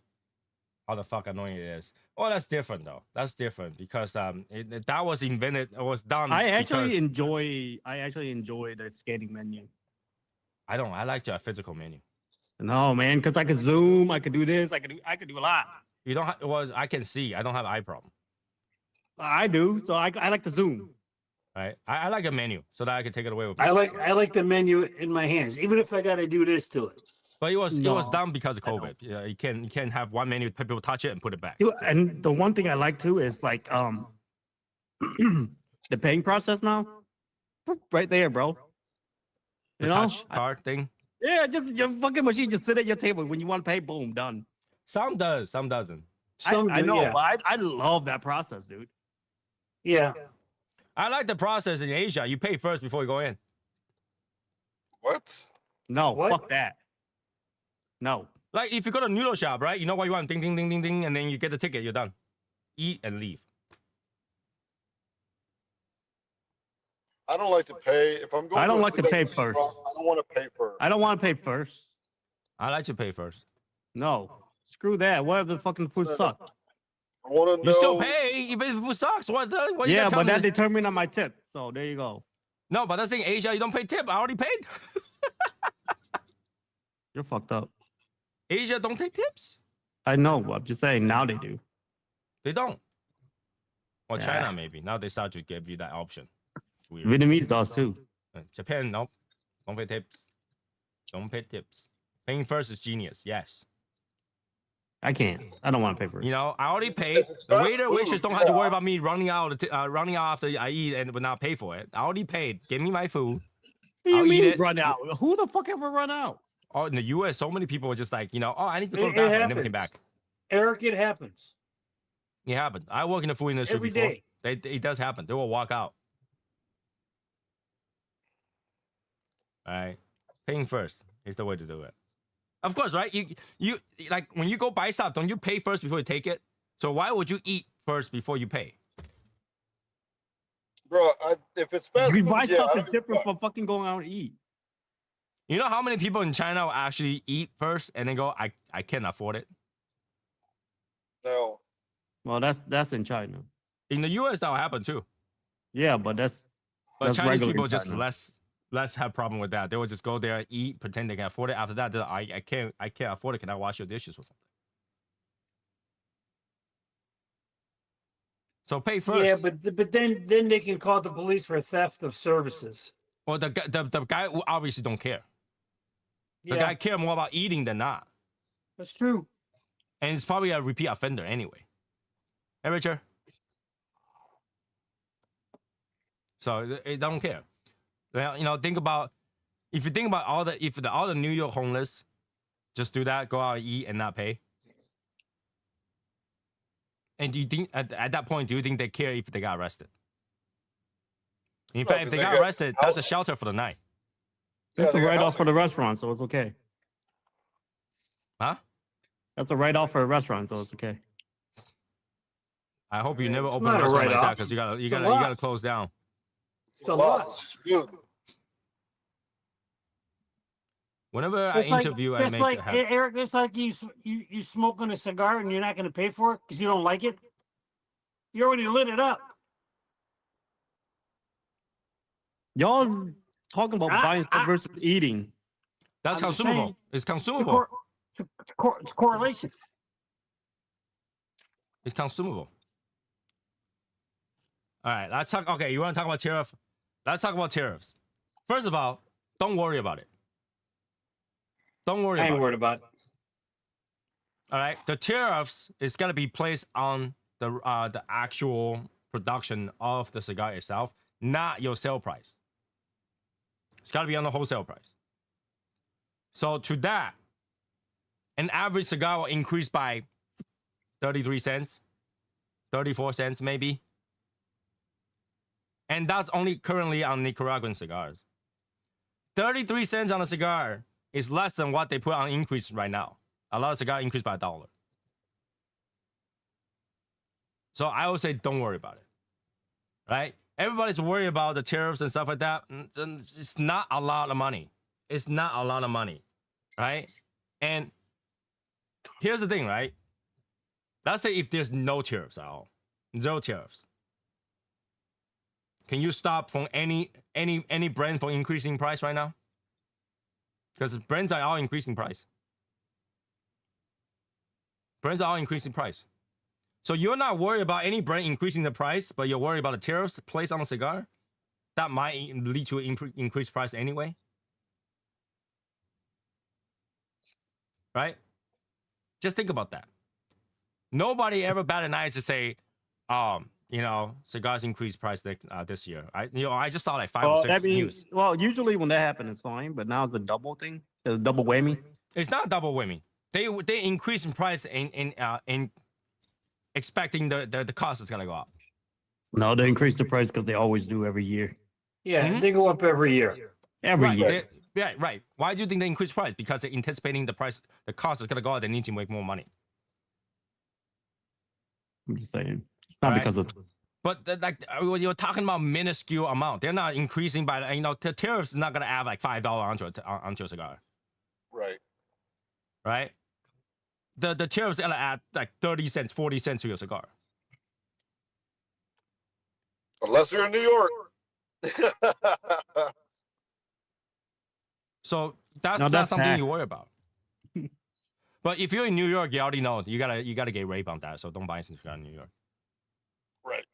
how the fuck annoying it is. Well, that's different though. That's different because that was invented. It was done. I actually because enjoy the scanning menu. I don't. I like to have physical menu. No, man, because I could zoom, I could do this, I could do a lot. You don't. Well, I can see. I don't have eye problem. I do, so I like to zoom. Right. I like a menu so that I can take it away with me. I like the menu in my hands, even if I got to do this to it. But it was No, done because of I don't. COVID. Yeah, you can't have one menu, people touch it and put it back. Dude, and the one thing I like too is like the paying process now. Right there, bro. The You know? touch card thing. Yeah, just your fucking machine just sit at your table. When you want to pay, boom, done. Some does, some doesn't. I do, know, yeah. but I love that process, dude. Yeah. I like the process in Asia. You pay first before you go in. What? No, What? fuck that. No. Like if you go to a noodle shop, right? You know what you want, ding, ding, ding, ding, ding, and then you get the ticket, you're done. Eat and leave. I don't like to pay. If I'm going I don't to a like to steak pay restaurant, first. I don't want to pay first. I don't want to pay first. I like to pay first. No. Screw that. What if the fucking food sucks? I want to know. You still pay even if it sucks. What you Yeah, gotta tell but that me? determines on my tip. So there you go. No, but that's in Asia, you don't pay tip. I already paid. You're fucked up. Asia don't take tips. I know. But I'm just saying now they do. They don't. Or Yeah. China maybe. Now they start to give you that option. It's weird. Vietnamese does too. Japan, nope. Don't pay tips. Don't pay tips. Paying first is genius. Yes. I can't. I don't want to pay for it. You know, I already paid. It's The fast waiter, food, waitress don't have to worry yeah. about me running out after I eat and will not pay for it. I already paid. Give me my food. What do I'll you eat mean it. run out? Who the fuck ever run out? Oh, in the U.S., so many people are just like, oh, I need to go to It the bathroom and never came happens. back. Eric, it happens It happened. I work in the food industry every before. day. It does happen. They will walk out. All right. Paying first is the way to do it. Of course, right? You like when you go buy stuff, don't you pay first before you take it? So why would you eat first before you pay? Bro, if it's fast You food, buy yeah, stuff I is don't different give a from fucking going out and eat. You know how many people in China will actually eat first and then go, I can't afford it? fuck. No. Well, that's in China. In the US, that will happen too. Yeah, but that's But Chinese regular in people just China. less have problem with that. They will just go there, eat, pretend they can afford it. After that, they're like, I can't afford it. Can I wash your dishes or something? So pay first. Yeah, but then they can call the police for theft of services. Well, the guy who obviously don't care. The Yeah, guy care more about eating than not. that's true. And it's probably a repeat offender anyway. Hey, Richard. So they don't care. Well, think about if you think about all the New York homeless just do that, go out and eat and not pay. And do you think at that point, do you think they care if they got arrested? In fact, if 'cause they they got get arrested, that's a housing. shelter for the night. Yeah, that's they a got write off housing. for the restaurant, so it's okay. Huh? That's a write off for a restaurant, so it's okay. I hope you never It's open not a a restaurant like that write-off. because you It's a gotta loss. close down. It's a loss. It's good. Whenever I It's like, interview, I it's make like it happen. Eric. It's like you smoking a cigar and you're not going to pay for it because you don't like it. You already lit it up. Y'all talking about buying stuff versus eating. That's I'm just consumable. saying, It's It's a consumable. it's correlation. It's consumable. All right, let's talk. Okay, you want to talk about tariff? Let's talk about tariffs. First of all, don't worry about it. Don't worry I ain't about it. worried about it. All right, the tariffs is gonna be placed on the actual production of the cigar itself, not your sale price. It's gotta be on the wholesale price. So to that, an average cigar will increase by 33 cents, 34 cents maybe. And that's only currently on Nicaraguan cigars. 33 cents on a cigar is less than what they put on increase right now. A lot of cigars increased by $1. So I would say don't worry about it. Right? Everybody's worried about the tariffs and stuff like that. It's not a lot of money. It's not a lot of money. Right? And here's the thing, right? Let's say if there's no tariffs at all. Zero tariffs. Can you stop from any brand from increasing price right now? Because brands are all increasing price. Brands are all increasing price. So you're not worried about any brand increasing the price, but you're worried about the tariffs placed on a cigar? That might lead to increased price anyway. Right? Just think about that. Nobody ever batted an eye to say, cigars increase price this year. I just saw like 5 or 6 news. Well, usually when that happens, it's fine. But now it's a double thing. It's a double whammy. It's not double whammy. They increase in price in expecting the cost is gonna go up. No, they increase the price because they always do every year. Yeah, they go up every year. Every year. Yeah, right. Why do you think they increase price? Because they're anticipating the cost is gonna go up. They need to make more money. I'm just saying. It's not because of. But when you're talking about minuscule amount, they're not increasing by the tariffs is not gonna add like $5 onto a cigar. Right. The tariffs gonna add like 30 cents, 40 cents to your cigar. Unless you're in New York. So that's something tax. you worry about. But if you're in New York, you already know you gotta get raped on that. So don't buy cigar in New York. Right.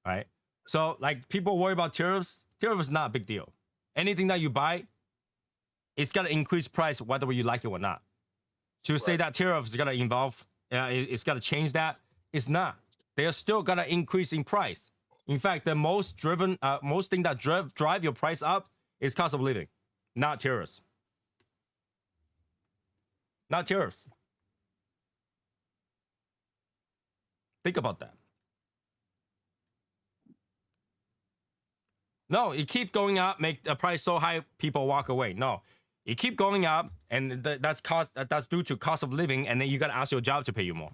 Right. So like people worry about tariffs. Tariff is not a big deal. Anything that you buy, it's gonna increase price whether you like it or not. To say that tariff is gonna involve, it's gonna change that. It's not. They are still gonna increase in price. In fact, the most thing that drive your price up is cost of living, not tariffs. Not tariffs. Think about that. No, you keep going up, make the price so high, people walk away. No, you keep going up, and that's due to cost of living, and then you gotta ask your job to pay you more.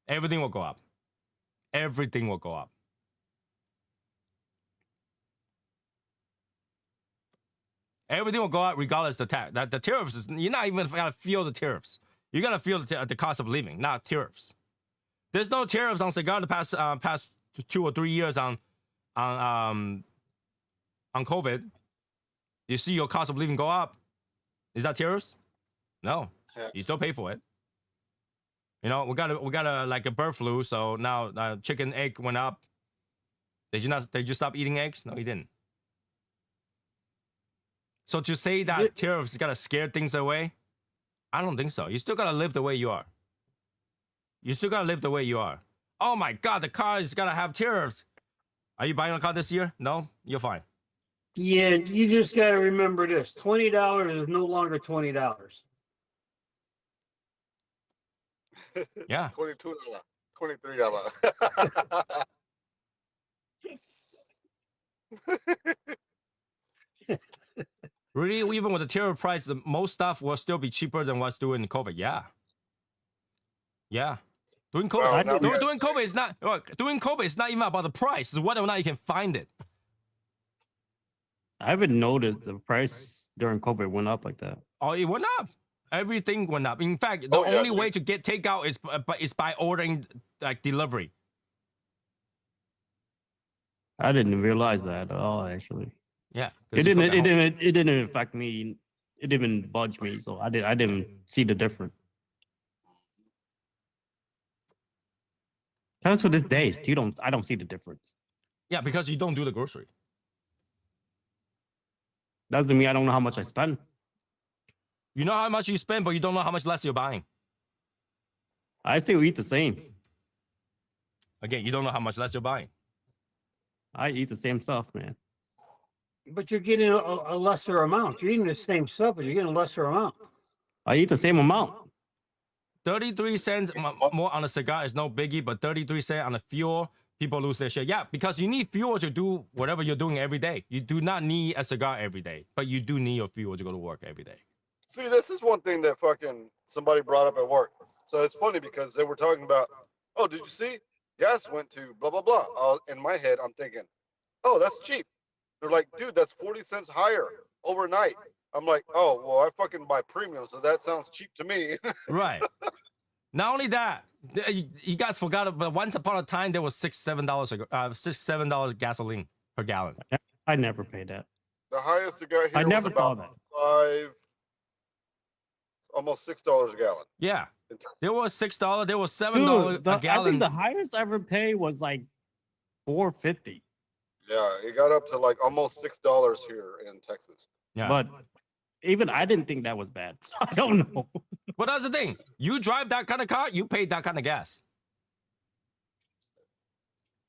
Everything will go up. Everything will go up. Everything will go up regardless of the tax. The tariffs you're not even gonna feel the tariffs. You're gonna feel the cost of living, not tariffs. There's no tariffs on cigar the past 2 or 3 years on COVID. You see your cost of living go up. Is that tariffs? No. Yeah. You still pay for it. We got a like a bird flu, so now chicken egg went up. Did you stop eating eggs? No, you didn't. So to say that tariffs gotta scare things away, I don't think so. You still gotta live the way you are. You still gotta live the way you are. Oh my God, the car is gonna have tariffs. Are you buying a car this year? No, you're fine. Yeah, you just got to remember this: $20 is no longer $20. Yeah. $22, $23. Really, even with the tariff price, the most stuff will still be cheaper than what's doing COVID. Yeah. Yeah. Doing COVID, Well, doing COVID is not even about the price. It's whether or not you can find it. I haven't noticed the price during COVID went up like that. Oh, it went up. Everything went up. In fact, the Oh, yeah, only dude. way to get takeout is by ordering like delivery. I didn't realize that at all. Actually, Yeah, 'cause it you didn't. cook at It home. didn't. It didn't affect me. It didn't budge me. So I did. I didn't see the difference. Comes to this day, still don't. I don't see the difference. Yeah, because you don't do the grocery. Doesn't mean I don't know how much I spend. You know how much you spend, but you don't know how much less you're buying. I still eat the same. Again, you don't know how much less you're buying. I eat the same stuff, man. But you're getting a lesser amount. You're eating the same stuff, but you're getting a lesser amount. I eat the same amount. 33 cents more on a cigar is no biggie, but 33 cents on a fuel, people lose their shit. Yeah, because you need fuel to do whatever you're doing every day. You do not need a cigar every day, but you do need your fuel to go to work every day. See, this is one thing that fucking somebody brought up at work. So it's funny because they were talking about, oh, did you see? Gas went to blah, blah, blah. In my head, I'm thinking, oh, that's cheap. They're like, dude, that's 40 cents higher overnight. I'm like, oh, well, I fucking buy premium, so that sounds cheap to me. Right. Not only that, you guys forgot, but once upon a time, there was $6-7 gasoline per gallon. I never paid that. The highest it got here I was never saw about that. almost $6 a gallon. Yeah. There was $6, there was $7 Dude, a I gallon. think the highest I ever paid was like $4.50. Yeah, it got up to like almost $6 here in Texas. Yeah. But even I didn't think that was bad. So I don't know. But that's the thing. You drive that kind of car, you pay that kind of gas.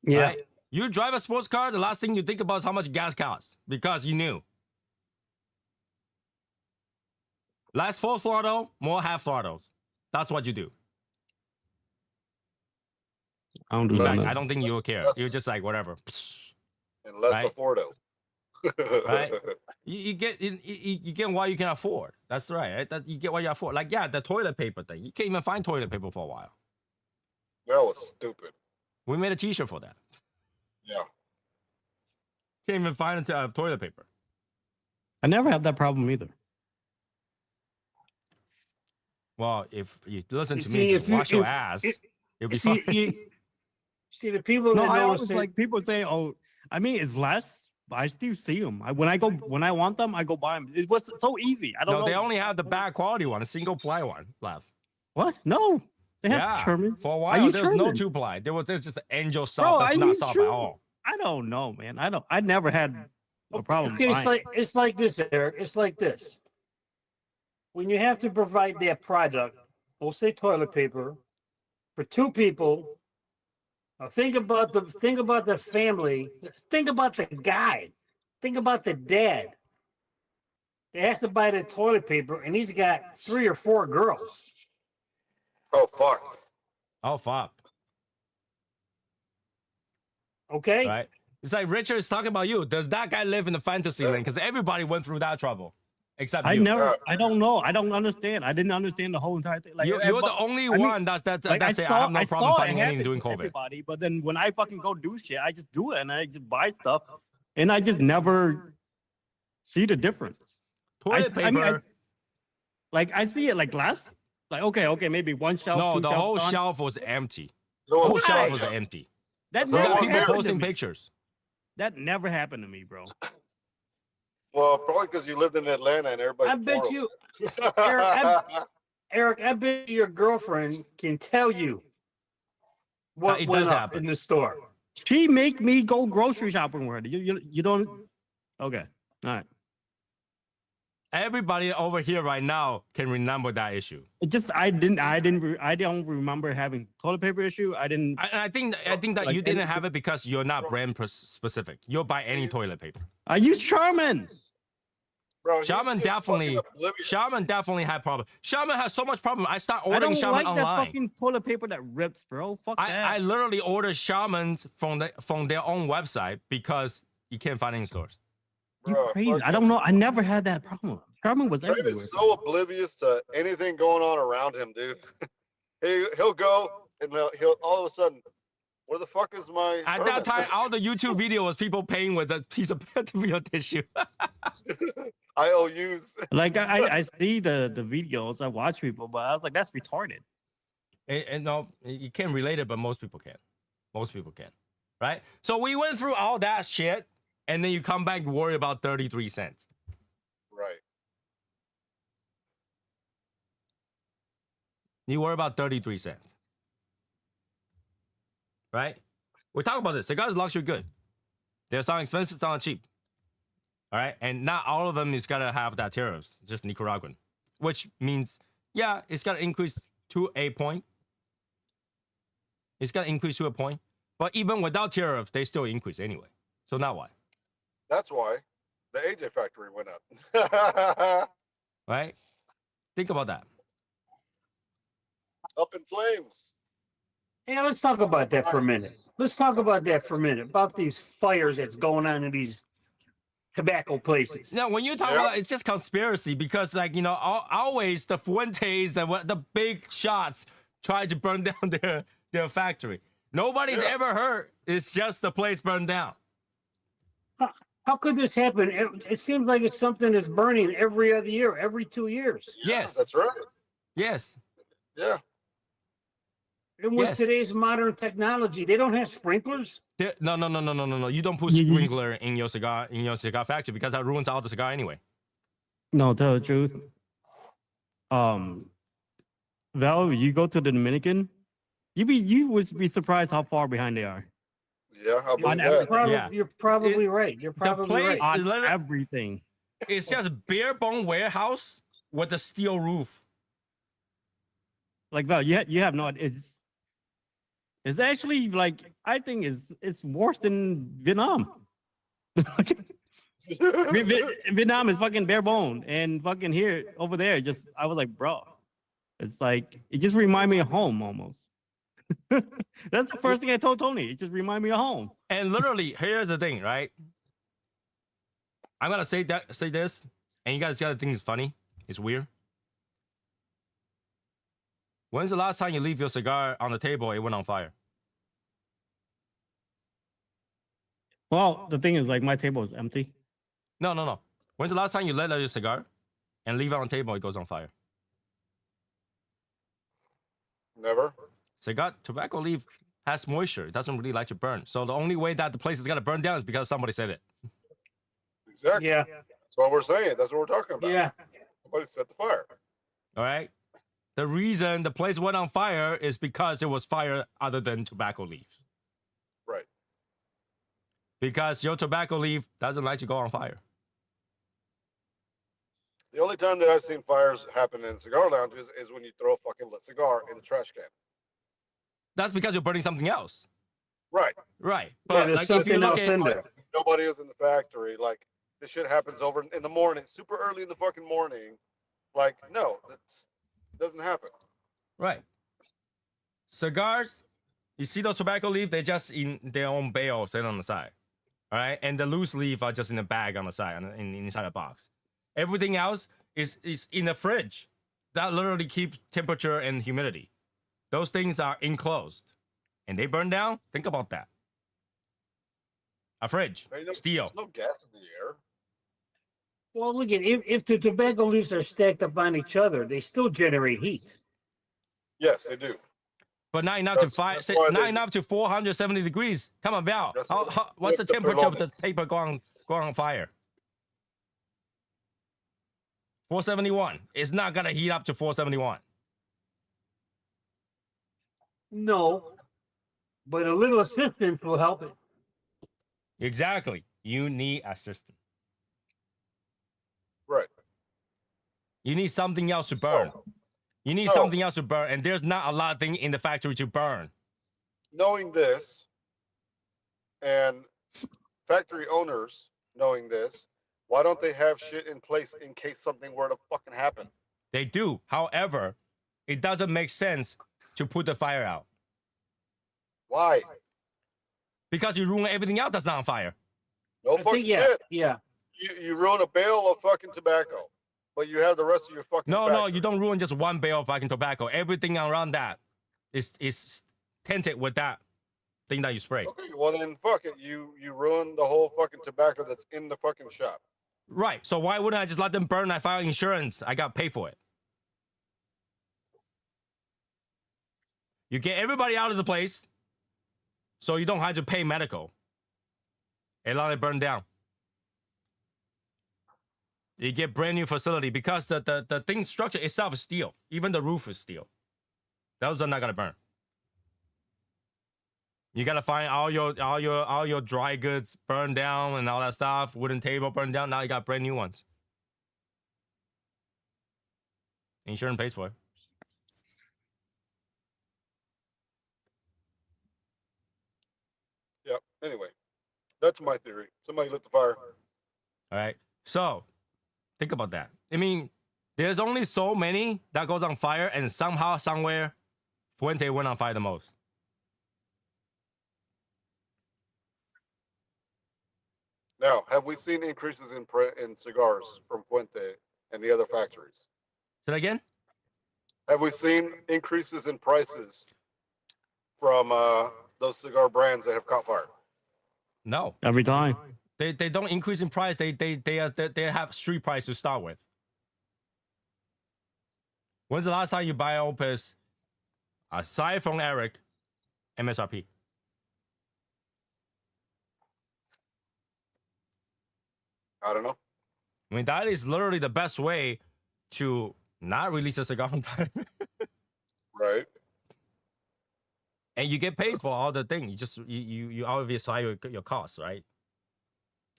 Yeah. Right? You drive a sports car, the last thing you think about is how much gas costs because you knew. Less full throttle, more half throttles. That's what you do. I don't do In that. fact, no. I don't think you'll care. That's- You're just like, whatever. And less Right. affordable. Right. You get what you can afford. That's right. You get what you afford. Like, yeah, the toilet paper thing. You can't even find toilet paper for a while. That was stupid. We made a t-shirt for that. Yeah. Can't even find toilet paper. I never had that problem either. Well, if you listen You to see, me, just if you- wash your if- ass. if- It'll be See, fine. see, the people No, that I know always like people say, "Oh, I mean, it's less, but I still see them. When I want them, I go buy them. It was so easy. I don't No, know. they only have the bad quality one, a single ply one left. What? No, they have Yeah, Sherman. for a I while use there was no Sherman. two ply. There's just an angel Bro, soft. That's I not use soft at Sherman. all. I don't know, man. I never had a problem. Okay, buying. it's like this, Eric. It's like this. When you have to provide that product, we'll say toilet paper, for two people. Think about the family. Think about the guy. Think about the dad that has to buy the toilet paper, and he's got 3 or 4 girls. Oh, fuck. Oh fuck. Okay, Right. It's like Richard's talking about you. Does that guy live in the fantasy land? Because everybody went through that trouble, except I you. never. I don't know. I don't understand. I didn't understand the whole entire thing. Like You're the only I mean, one that like, say I have no problem saw it finding anything happen during to COVID. Everybody, but then when I fucking go do shit, I just do it and I just buy stuff, and I just never see the difference. Toilet paper. I mean, I see it like glass. Like okay, maybe one shelf. no, two the shelves whole done. shelf was empty. There The whole was shelf a- was empty. That That's We what never got was people happened to posting me. pictures. That never happened to me, bro. Well, probably because you lived in Atlanta and everybody. I bet you, Eric, I bet your girlfriend can tell you what It went does up happen. in the store. She make me go grocery shopping with her. You don't. Okay, all right. Everybody over here right now can remember that issue. It just I don't remember having toilet paper issue. I didn't. I think that Like you didn't any- have it because you're not brand specific. You'll buy any toilet paper. I use Sherman. Bro, he's Shaman just definitely, fucking oblivious. Shaman definitely had problem. Shaman has so much problem. I start I ordering don't Shaman like that online. fucking toilet paper that rips, bro. Fuck that. I literally order Shamans from their own website because you can't find it in stores. You Bro, crazy. I fucking- don't know. I never had that problem. Sherman was Trey everywhere. is so oblivious to anything going on around him, dude. He'll go and he'll all of a sudden Where the fuck is my At Sherman? that time, all the YouTube video was people paying with a piece of tomato tissue. IOUs. Like I see the videos, I watch people, but I was like, that's retarded. And no, you can't relate it, but most people can. Most people can, right? So we went through all that shit, and then you come back and worry about 33 cents. Right. You worry about 33 cents. Right? We talk about this. Cigars luxury good. There's some expensive, some cheap. All right? And not all of them is gonna have that tariffs, just Nicaraguan. Which means, yeah, it's gonna increase to a point. It's gonna increase to a point. But even without tariffs, they still increase anyway. So now what? That's why the AJ factory went up. Right? Think about that. Up in flames. Yeah, let's talk about that for a minute. Let's talk about that for a minute. About these fires that's going on in these tobacco places. Now, when you talk Yeah. about it's just conspiracy because, like, you know, always the Fuentes, the big shots try to burn down their factory. Nobody's Yeah. ever heard it's just the place burned down. How could this happen? It seems like it's something that's burning every other year, every 2 years. Yes. That's right. Yes. Yeah. And with Yes. today's modern technology, they don't have sprinklers. No. You don't put You- you- sprinkler in your cigar factory because that ruins all the cigar anyway. No, tell the truth. Val, you go to the Dominican, you would be surprised how far behind they are Yeah. I believe every- that. Yeah. You're probably right. You're probably place- right. It's on literally- everything. It's just bare bone warehouse with a steel roof. Like Val, you have no. It's actually like I think it's worse than Vietnam. Vietnam is fucking bare bone, and fucking here over there, just I was like, bro, it's like it just remind me of home almost. That's the first thing I told Tony. It just remind me of home. And literally, here's the thing, right? I'm gonna say this, and you guys gotta think it's funny. It's weird. When's the last time you leave your cigar on the table? It went on fire. Well, the thing is, like, my table is empty. No. When's the last time you let out your cigar and leave it on the table? It goes on fire. Never. Cigar tobacco leaf has moisture. It doesn't really like to burn. So the only way that the place is gonna burn down is because somebody said it. Exactly. Yeah. That's what we're saying. That's what we're talking about. Yeah. Somebody set the fire. All right. The reason the place went on fire is because there was fire other than tobacco leaves. Right. Because your tobacco leaf doesn't like to go on fire. The only time that I've seen fires happen in cigar lounges is when you throw a fucking lit cigar in the trash can. That's because you're burning something else. Right. Right. Yeah, But there's like if you something look else at in there. Nobody is in the factory. Like, this shit happens over in the morning, super early in the fucking morning. Like, no, that doesn't happen. right. Cigars, you see those tobacco leaf, they're just in their own bale set on the side. All right. And the loose leaf are just in a bag on the side, inside a box. Everything else is in the fridge. That literally keeps temperature and humidity. Those things are enclosed. And they burn down. Think about that. A fridge, steel. There's no gas in the air. Well, look at if the tobacco leaves are stacked up on each other, they still generate heat. Yes, they do. But not enough to That's why not they- enough to 470 degrees. Come on, Val. That's What's the the temperature of the thermometer. paper going on fire? 471. It's not gonna heat up to 471. No, but a little assistance will help it. Exactly. You need assistance. Right. You need something else to burn. You need so- something else to burn, and there's not a lot of things in the factory to burn. Knowing this, and factory owners knowing this, why don't they have shit in place in case something were to fucking happen? They do. However, it doesn't make sense to put the fire out Why? because you ruin everything else that's not on fire. No I fucking think, yeah, shit. yeah. You ruin a bale of fucking tobacco, but you have the rest of your fucking. No, factory. you don't ruin just one bale of fucking tobacco. Everything around that is tinted with that thing that you spray. Okay, well then fuck it. You ruin the whole fucking tobacco that's in the fucking shop. Right. So why wouldn't I just let them burn? I file insurance. I got paid for it. You get everybody out of the place, so you don't have to pay medical. And let it burn down. You get brand new facility because the thing structure itself is steel. Even the roof is steel. Those are not gonna burn. You gotta find all your dry goods burned down and all that stuff. Wooden table burned down. Now you got brand new ones. Insurance pays for it. Yep. Anyway, that's my theory. Somebody lit the fire. All right. So think about that. I mean, there's only so many that goes on fire, and somehow, somewhere, Fuente went on fire the most. Now, have we seen increases in cigars from Fuente and the other factories? Say that again? Have we seen increases in prices from those cigar brands that have caught fire? No. Every time. They don't increase in price. They have street price to start with. When's the last time you buy Opus, aside from Eric, MSRP? I don't know. I mean, that is literally the best way to not release a cigar on time. Right. And you get paid for all the thing. You obviously file your costs, right?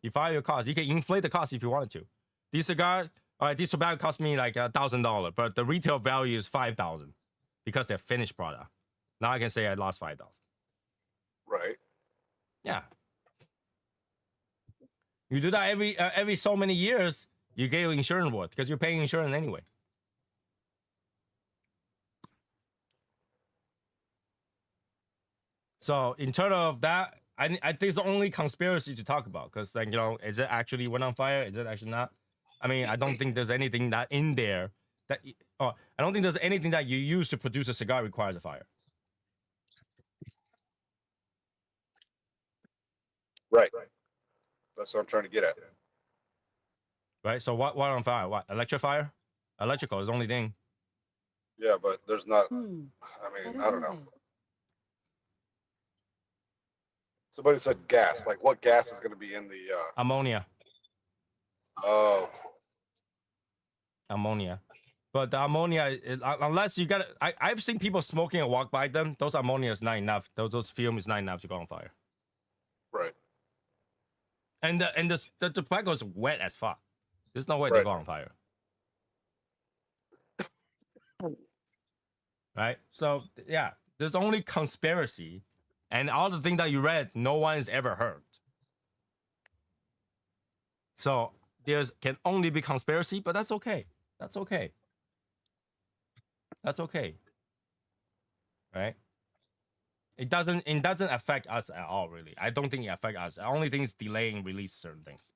You file your costs. You can inflate the cost if you wanted to. These cigars, all right, these tobacco cost me like $1,000, but the retail value is $5,000 because they're finished product. Now I can say I lost $5,000. Right. Yeah. You do that every so many years, you get your insurance worth because you're paying insurance anyway. So in terms of that, I think it's the only conspiracy to talk about because, like, you know, is it actually went on fire? Is it actually not? I mean, I don't think there's anything that in there that. I don't think there's anything that you use to produce a cigar requires a fire. Right. That's what I'm trying to get at. Right. So what on fire? What electric fire? Electrical is the only thing. Yeah, but there's not. I mean, I don't know. Somebody said gas. Like, what gas is going to be in the? Ammonia. Oh. Ammonia. But the ammonia, unless you got, I've seen people smoking and walk by them. Those ammonia is not enough. Those fumes is not enough to go on fire. Right. And the tobacco is wet as fuck. There's no way Right. they go on fire. Right? So yeah, there's only conspiracy, and all the things that you read, no one's ever heard. So there's can only be conspiracy, but that's okay. That's okay. That's okay. Right? It doesn't affect us at all, really. I don't think it affects us. The only thing is delaying release certain things.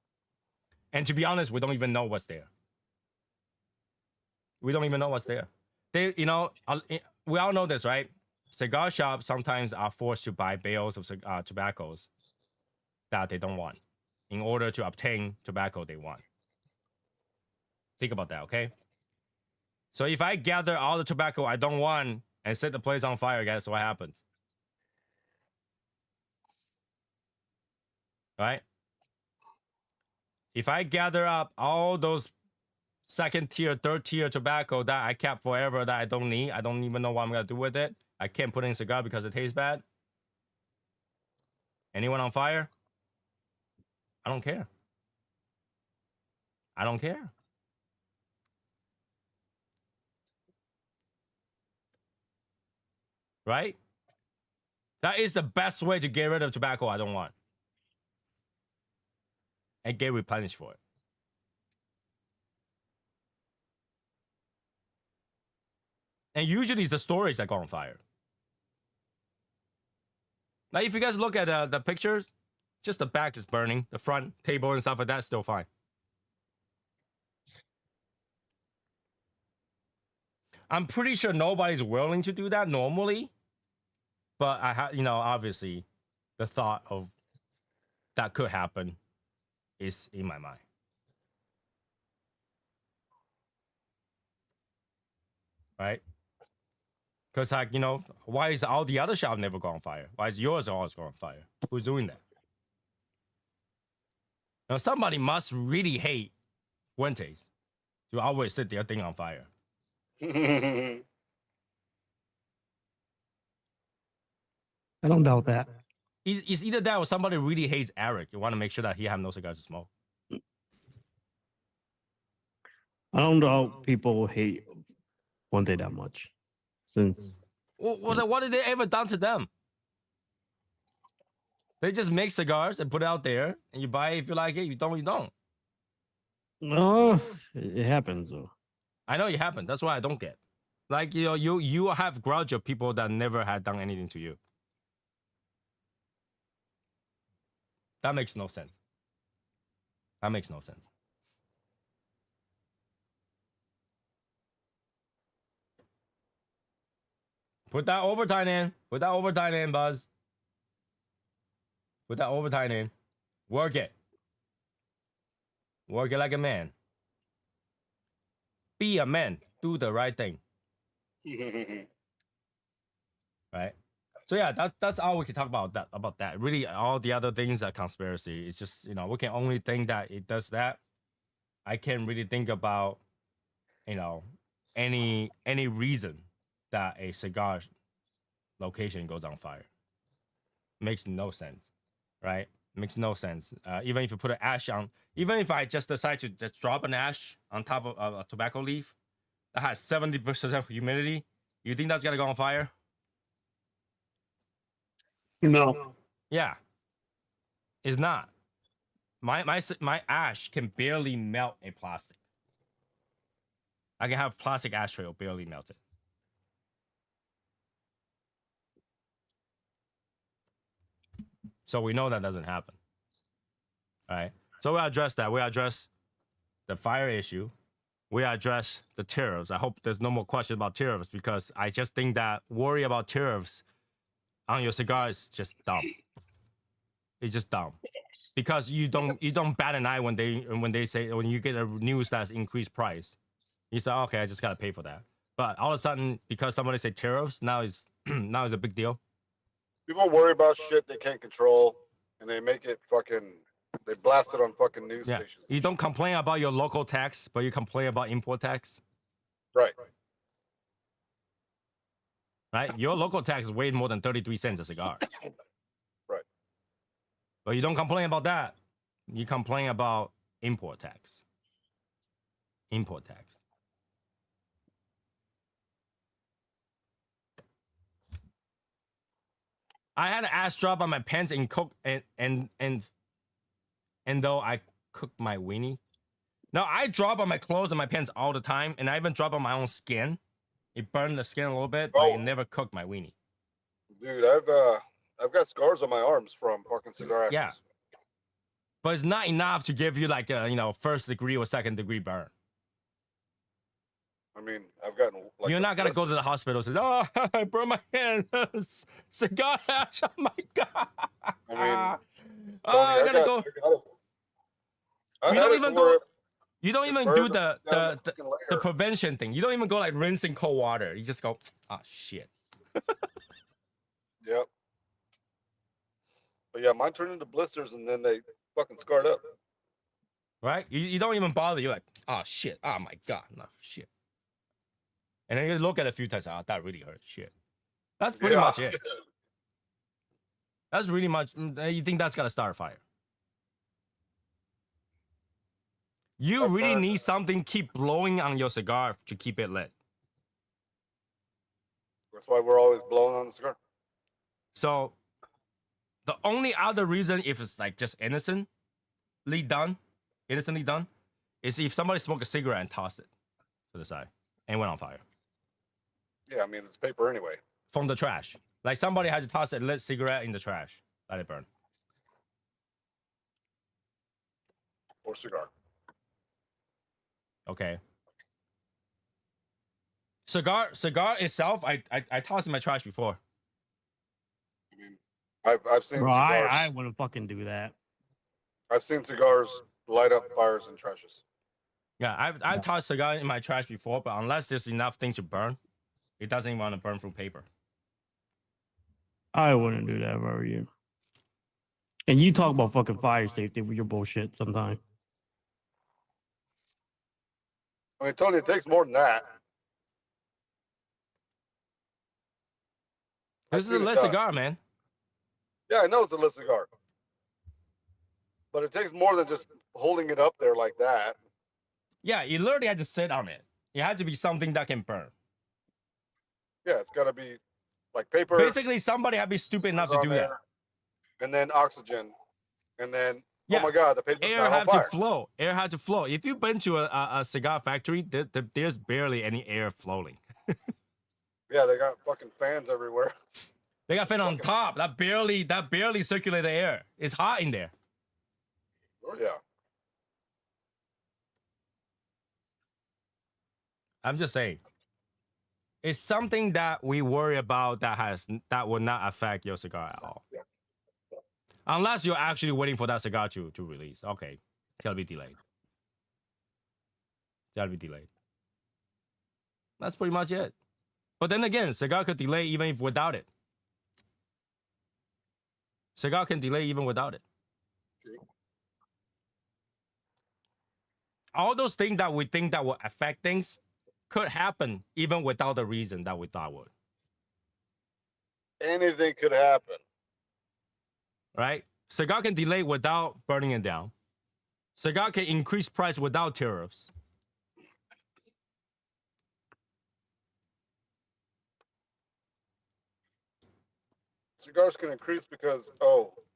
And to be honest, we don't even know what's there. We don't even know what's there. They, you know, we all know this, right? Cigar shops sometimes are forced to buy bales of tobaccos that they don't want in order to obtain tobacco they want. Think about that, okay? So if I gather all the tobacco I don't want and set the place on fire, guess what happens? Right? If I gather up all those second tier, third tier tobacco that I kept forever that I don't need, I don't even know what I'm gonna do with it. I can't put it in a cigar because it tastes bad. Anyone on fire? I don't care. I don't care. Right? That is the best way to get rid of tobacco I don't want. And get replenished for it. And usually it's the storage that go on fire. Now, if you guys look at the pictures, just the back is burning. The front table and stuff like that is still fine. I'm pretty sure nobody's willing to do that normally. But you know, obviously, the thought of that could happen is in my mind. Right? Because, like, you know, why is all the other shop never go on fire? Why is yours always going on fire? Who's doing that? Now, somebody must really hate Fuentes to always set their thing on fire. I don't doubt that. It's either that or somebody really hates Eric. You want to make sure that he have no cigars to smoke. I don't doubt people hate one day that much. Since Well, what did they ever done to them? They just make cigars and put it out there, and you buy it if you like it. You don't, you don't. oh, it happens though. I know it happened. That's why I don't get. Like, you know, you have grudge of people that never had done anything to you. That makes no sense. That makes no sense. Put that overtime in. Put that overtime in, Buzz. Put that overtime in. Work it. Work it like a man. Be a man. Do the right thing. Right? So yeah, that's all we can talk about that. Really, all the other things are conspiracy. It's just, you know, we can only think that it does that. I can't really think about, you know, any reason that a cigar location goes on fire. Makes no sense, right? Makes no sense. Even if you put an ash on, even if I just decide to just drop an ash on top of a tobacco leaf that has 70% humidity, you think that's gonna go on fire? No. Yeah, it's not. My ash can barely melt a plastic. I can have plastic ashtray or barely melt it. So we know that doesn't happen. All right. So we address that. We address the fire issue. We address the tariffs. I hope there's no more question about tariffs, because I just think that worry about tariffs on your cigar is just dumb. It's just dumb. Because you don't bat an eye when they say, when you get a news that's increased price. You say, okay, I just gotta pay for that. But all of a sudden, because somebody say tariffs, now is a big deal. People worry about shit they can't control, and they make it fucking. They blast it on fucking news Yeah. stations. You don't complain about your local tax, but you complain about import tax. Right. Right? Your local tax is way more than 33 cents a cigar. Right. But you don't complain about that. You complain about import tax. Import tax. I had an ash drop on my pants and cook and though I cook my weenie. No, I drop on my clothes and my pants all the time, and I even drop on my own skin. It burned the skin a little bit, but it never cooked my weenie. Dude, I've got scars on my arms from fucking cigar ashes. Yeah. But it's not enough to give you like a, you know, first degree or second degree burn. I mean, I've gotten. Like, You're not gonna go to the hospital and say, "Oh, I burned my hand, cigar ash." Oh my god! I mean, oh, I gotta go. You don't even go. You don't even do the prevention thing. You don't even go like rinsing cold water. You just go, "Ah, shit." Yep. But yeah, mine turned into blisters, and then they fucking scarred up. Right? You don't even bother. You're like, "Oh shit! Oh my god! No shit." And then you look at it a few times. Oh, that really hurts. Shit. That's pretty much it. That's really much. You think that's gonna start a fire? You really need something keep blowing on your cigar to keep it lit. That's why we're always blowing on the cigar. So the only other reason, if it's like just innocently done, is if somebody smoked a cigarette and tossed it to the side and went on fire. Yeah, I mean, it's paper anyway. From the trash. Like somebody had to toss a lit cigarette in the trash. Let it burn. Or cigar. Okay. Cigar itself, I tossed in my trash before. I mean, I've seen Bro, cigars. I wouldn't fucking do that. I've seen cigars light up fires in trashes. Yeah, I've tossed cigar in my trash before, but unless there's enough things to burn, it doesn't even want to burn through paper. I wouldn't do that if I were you. And you talk about fucking fire safety with your bullshit sometimes. I mean, Tony, it takes more than that. This is a I've seen it lit done. cigar, man. Yeah, I know it's a lit cigar, but it takes more than just holding it up there like that. Yeah, you literally had to sit on it. It had to be something that can burn. Yeah, it's got to be like paper. Basically, somebody had to be stupid enough to on do that. there, and then oxygen, and then Yeah. oh my god, the paper's Air not on had to fire. flow. Air had to flow. If you've been to a cigar factory, there's barely any air flowing. Yeah, they got fucking fans everywhere. They got fan on top that barely circulate the air. It's hot in there. Oh yeah. I'm just saying. It's something that we worry about that will not affect your cigar at all. Unless you're actually waiting for that cigar to release. Okay. It's gotta be delayed. That's pretty much it. But then again, cigar could delay even if without it. Cigar can delay even without it. All those things that we think that will affect things could happen even without the reason that we thought would. Anything could happen. Right? Cigar can delay without burning it down. Cigar can increase price without tariffs. Cigars can increase because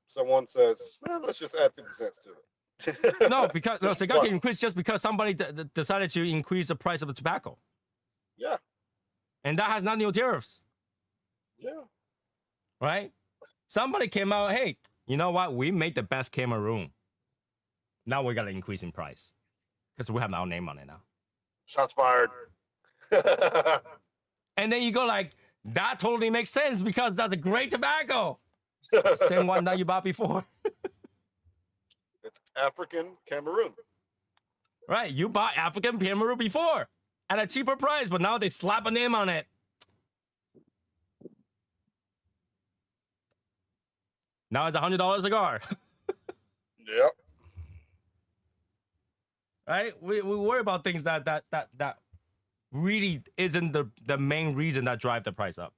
someone says, well, let's just add 50 cents to it. No, because no, cigar What? can increase just because somebody decided to increase the price of the tobacco. Yeah. And that has nothing to do with tariffs. Yeah. Right? Somebody came out, hey, you know what? We made the best Cameroon. Now we got to increase in price. Because we have our name on it now. Shots fired. And then you go like, that totally makes sense because that's a great tobacco. Same one that you bought before. It's African Cameroon. Right? You bought African Cameroon before at a cheaper price, but now they slap a name on it. Now it's $100 cigar. Yep. Right? We worry about things that really isn't the main reason that drive the price up.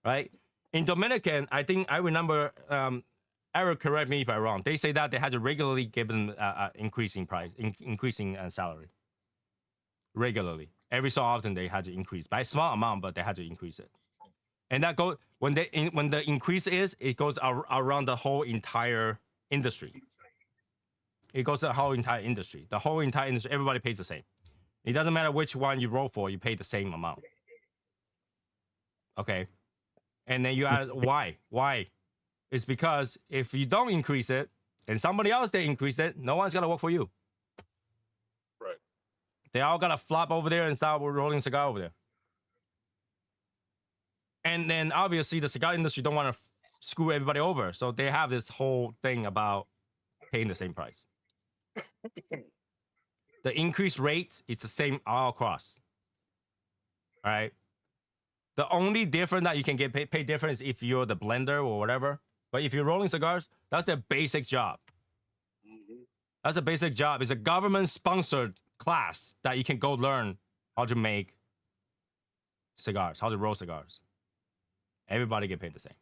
Right? In Dominican, I think I remember, Eric, correct me if I'm wrong. They say that they had to regularly give them increasing price, increasing salary. Regularly, every so often they had to increase by a small amount, but they had to increase it. And that goes when the increase is, it goes around the whole entire industry. It goes to the whole entire industry. The whole entire industry, everybody pays the same. It doesn't matter which one you roll for, you pay the same amount. Okay. And then you add why? Why? It's because if you don't increase it and somebody else they increase it, no one's gonna work for you. Right. They all gotta flop over there and start rolling cigar over there. And then obviously the cigar industry don't want to screw everybody over, so they have this whole thing about paying the same price. The increased rate is the same all across. All right. The only difference that you can get paid different is if you're the blender or whatever. But if you're rolling cigars, that's their basic job. Mm-hmm. That's a basic job. It's a government-sponsored class that you can go learn how to make cigars, how to roll cigars. Everybody get paid the same.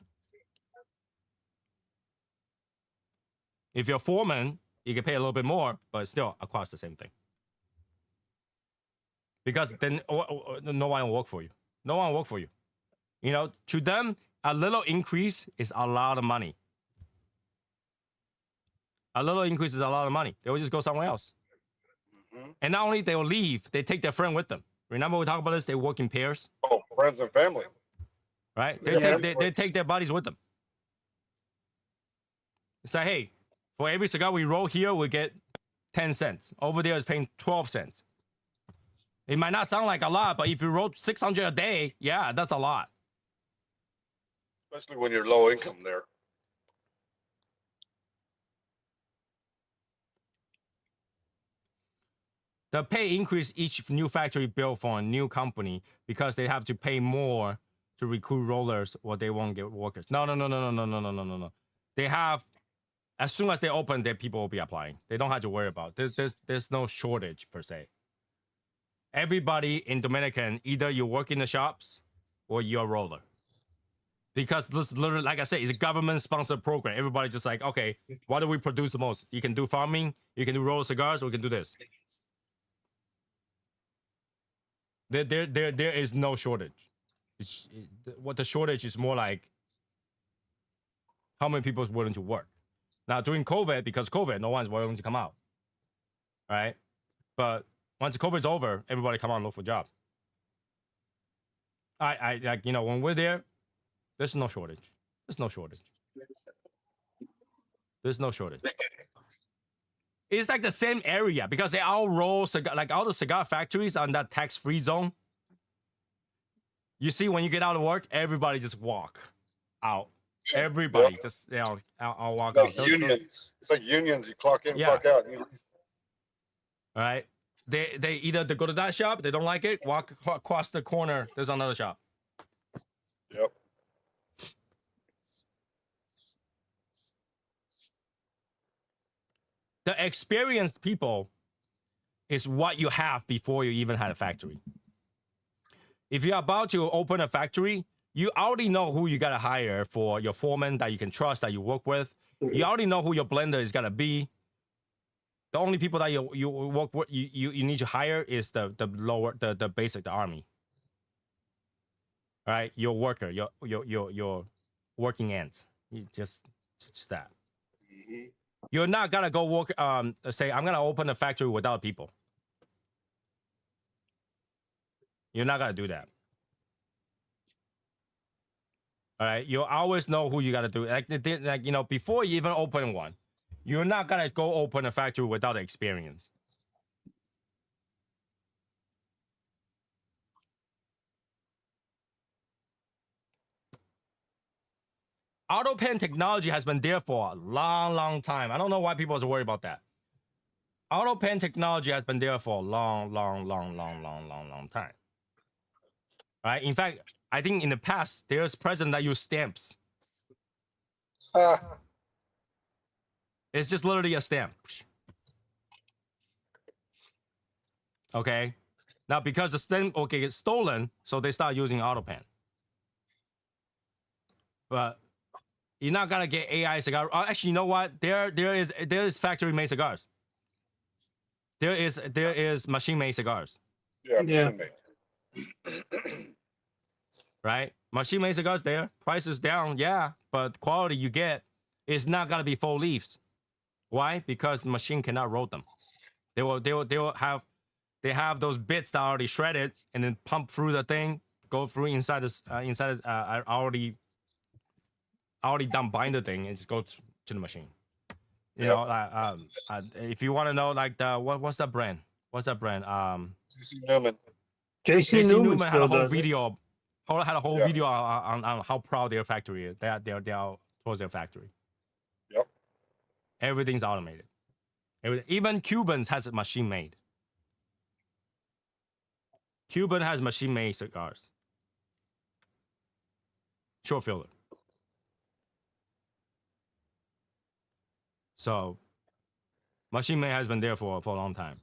If you're a foreman, you get paid a little bit more, but it's still across the same thing. Because then no one will work for you. No one will work for you. You know, to them, a little increase is a lot of money. A little increase is a lot of money. They will just go somewhere else. Mm-hmm. And not only they will leave, they take their friend with them. Remember we talked about this? They work in pairs. Oh, friends and family. Right? Yeah. They take their buddies with them. It's like, hey, for every cigar we roll here, we get 10 cents. Over there is paying 12 cents. It might not sound like a lot, but if you roll 600 a day, yeah, that's a lot. especially when you're low income there. The pay increase each new factory built for a new company because they have to pay more to recruit rollers or they won't get workers. No. They have, as soon as they open, their people will be applying. They don't have to worry about it. There's no shortage per se. Everybody in Dominican, either you work in the shops or you're a roller. Because this literally, like I said, it's a government-sponsored program. Everybody just like, okay, what do we produce the most? You can do farming, you can do roll cigars, or you can do this. There is no shortage. What the shortage is more like how many people is willing to work. Now during COVID, because COVID, no one's willing to come out, right? But once COVID's over, everybody come out and look for a job. I like, you know, when we're there, there's no shortage. There's no shortage. There's no shortage. It's like the same area because they all roll cigar, like all the cigar factories on that tax-free zone. You see, when you get out of work, everybody just walk out. Everybody just, you know, I'll walk It's like out. unions. It's like unions. You clock in, Yeah. clock out. And you, All right. They either they go to that shop, they don't like it, walk across the corner, there's another shop. yep. The experienced people is what you have before you even had a factory. If you're about to open a factory, you already know who you gotta hire for your foreman that you can trust, that you work with. You already know who your blender is gonna be. The only people that you work with, you need to hire is the basic, the army. All right, your worker, your working ant. Just that. Mm-hmm. You're not gonna go work. Say I'm gonna open a factory without people. You're not gonna do that. All right, you always know who you gotta do. Like you know, before you even open one, you're not gonna go open a factory without experience. Auto pen technology has been there for a long time. I don't know why people are worried about that. Auto pen technology has been there for a long time. Right? In fact, I think in the past there's president that use stamps. It's just literally a stamp. Okay. Now because the stamp gets stolen, so they start using auto pen. But you're not gonna get AI cigar. Actually, you know what? There is factory made cigars. There is machine made cigars. Yeah, Yeah. machine made. Right? Machine made cigars there. Price is down, yeah, but quality you get is not gonna be full leaves. Why? Because the machine cannot roll them. They will have those bits that are already shredded and then pump through the thing, go through inside this already done binder thing and just go to the machine. You know, if you want to know, like what's that brand? What's that brand? C.C. Newman. JC Newman had a still whole does it. video. Had a whole video on how proud their factory is. They are towards their factory. Yep. Everything's automated. Even Cubans has a machine made. Cuban has machine made cigars. Short filler. So, machine made has been there for a long time.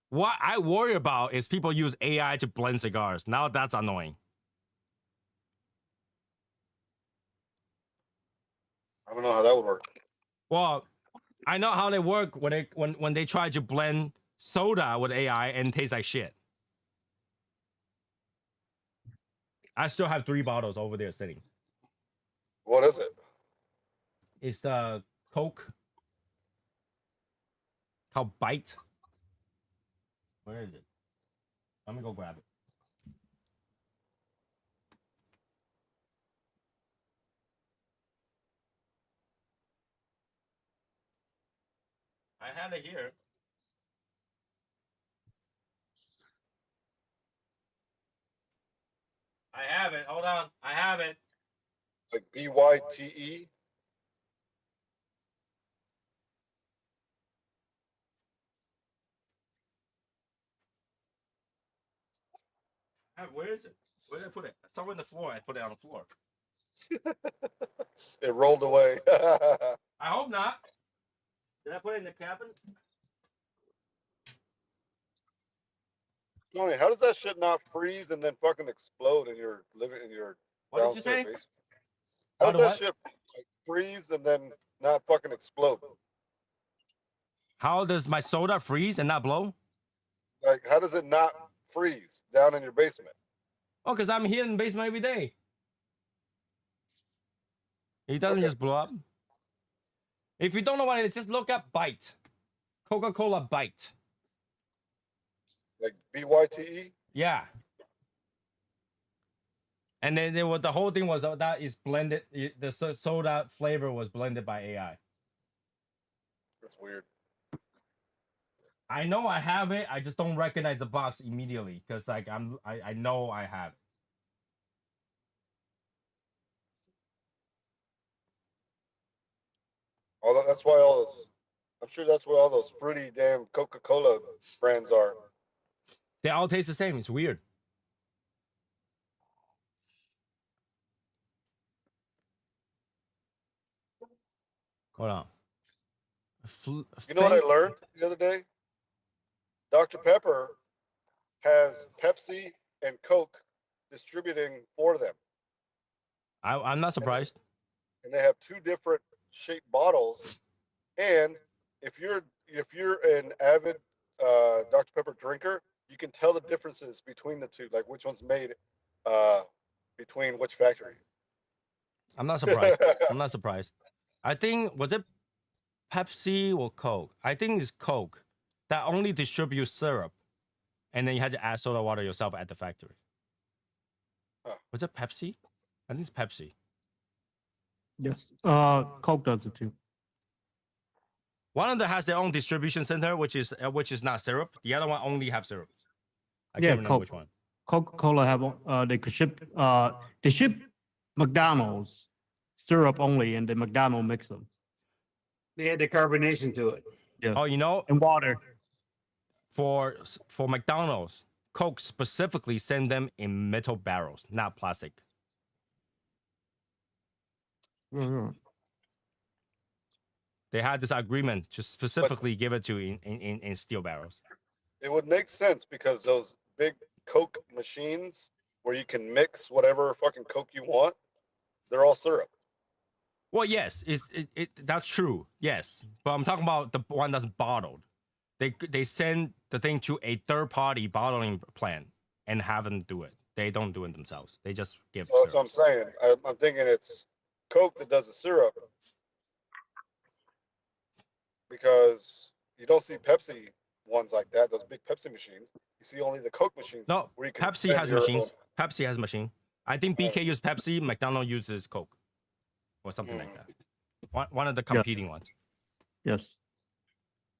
What I worry about is people use AI to blend cigars. Now that's annoying. I don't know how that would work. Well, I know how they work when they try to blend soda with AI and it tastes like shit. I still have 3 bottles over there sitting. What is it? It's the Coke called Bite. Where is it? Let me go grab it. I had it here. I have it. Hold on. I have it. Like BYTE. Where is it? Where did I put it? Somewhere on the floor. I put it on the floor. It rolled away. I hope not. Did I put it in the cabin? Tony, how does that shit not freeze and then fucking explode in your What did you downstairs say? basement? How How does do that what? shit like, freeze and then not fucking explode? How does my soda freeze and not blow? Like, how does it not freeze down in your basement? Oh, because I'm here in the basement every day. It doesn't Okay. just blow up. If you don't know what it is, just look up Bite. Coca-Cola Bite. Like BYTE? Yeah. And then the whole thing was that is blended. The soda flavor was blended by AI. That's weird. I know I have it. I just don't recognize the box immediately because like I know I have it. That's why all those. I'm sure that's where all those fruity damn Coca-Cola brands are. They all taste the same. It's weird. Hold on. You know what I learned the other day? Dr. Pepper has Pepsi and Coke distributing for them, I'm not surprised. and they have two different shaped bottles. And if you're an avid Dr. Pepper drinker, you can tell the differences between the two, like which one's made between which factory. I'm not surprised. I'm not surprised. I think was it Pepsi or Coke? I think it's Coke that only distributes syrup, and then you had to add soda water yourself at the factory. Huh. Was it Pepsi? I think it's Pepsi. Yes. Coke does it too. One of them has their own distribution center, which is not syrup. The other one only have syrup. I Yeah, can't remember Coke. which one. Coca-Cola have they ship McDonald's syrup only, and the McDonald's mix them. They add the carbonation to it. Yeah. Oh, you know, And water. for McDonald's, Coke specifically send them in metal barrels, not plastic. Mhm. They had this agreement to specifically give it to in steel barrels. It would make sense because those big Coke machines where you can mix whatever fucking Coke you want, they're all syrup. Well, yes, that's true. Yes, but I'm talking about the one that's bottled. They send the thing to a third party bottling plant and have them do it. They don't do it themselves. They just give. So that's what I'm saying. I'm thinking it's Coke that does the syrup because you don't see Pepsi ones like that. Those big Pepsi machines. You see only the Coke machines. No, where you can Pepsi send has your machines. own- Pepsi has machine. I think BK Nice. uses Pepsi. McDonald's uses Coke, or something like Mm. that. One of the competing ones. Yes.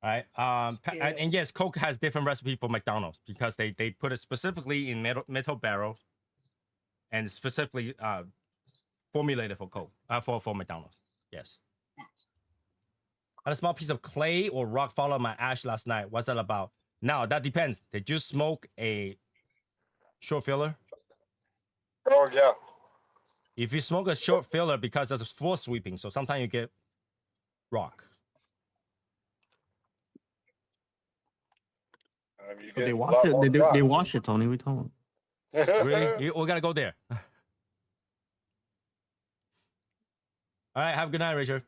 All right. Yeah. And yes, Coke has different recipe for McDonald's because they put it specifically in metal barrels, and specifically formulated for Coke for McDonald's. Yes. And a small piece of clay or rock followed my ash last night. What's that about? Now that depends. Did you smoke a short filler? Oh yeah. If you smoke a short filler, because that's floor sweeping, so sometimes you get rock. You But get they a wash lot it. more They shots. wash it, Tony. We told them. Really? We gotta go there. All right. Have a good night, Richard.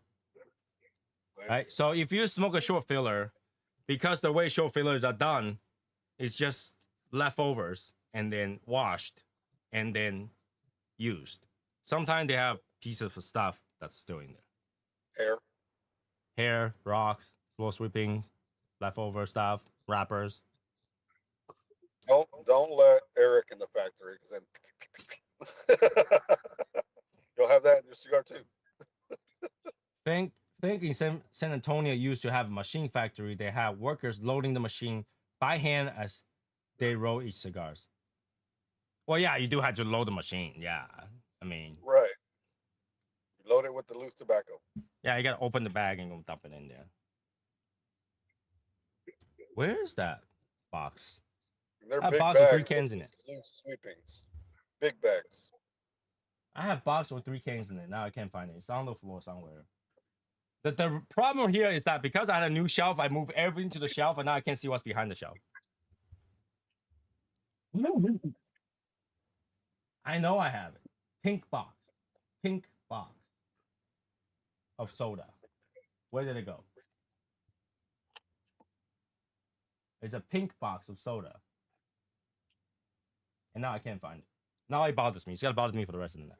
All right. So if you smoke a short filler, because the way short fillers are done, it's just leftovers and then washed and then used. Sometimes they have pieces of stuff that's still in there. Hair, rocks, floor sweepings, leftover stuff, wrappers. Don't let Eric in the factory because then you'll have that in your cigar too. Think in San Antonio used to have a machine factory. They have workers loading the machine by hand as they roll each cigars. Well, yeah, you do have to load the machine. Yeah, I mean, Right. Load it with the loose tobacco. Yeah, you gotta open the bag and go dump it in there. Where is that box? They're I have big box with 3 bags. cans in it. Loose sweepings. Big bags. I have box with 3 cans in it. Now I can't find it. It's on the floor somewhere. The problem here is that because I had a new shelf, I moved everything to the shelf, and now I can't see what's behind the shelf. I know I have it. Pink box of soda. Where did it go? It's a pink box of soda. And now I can't find it. Now it bothers me. It's gonna bother me for the rest of the night.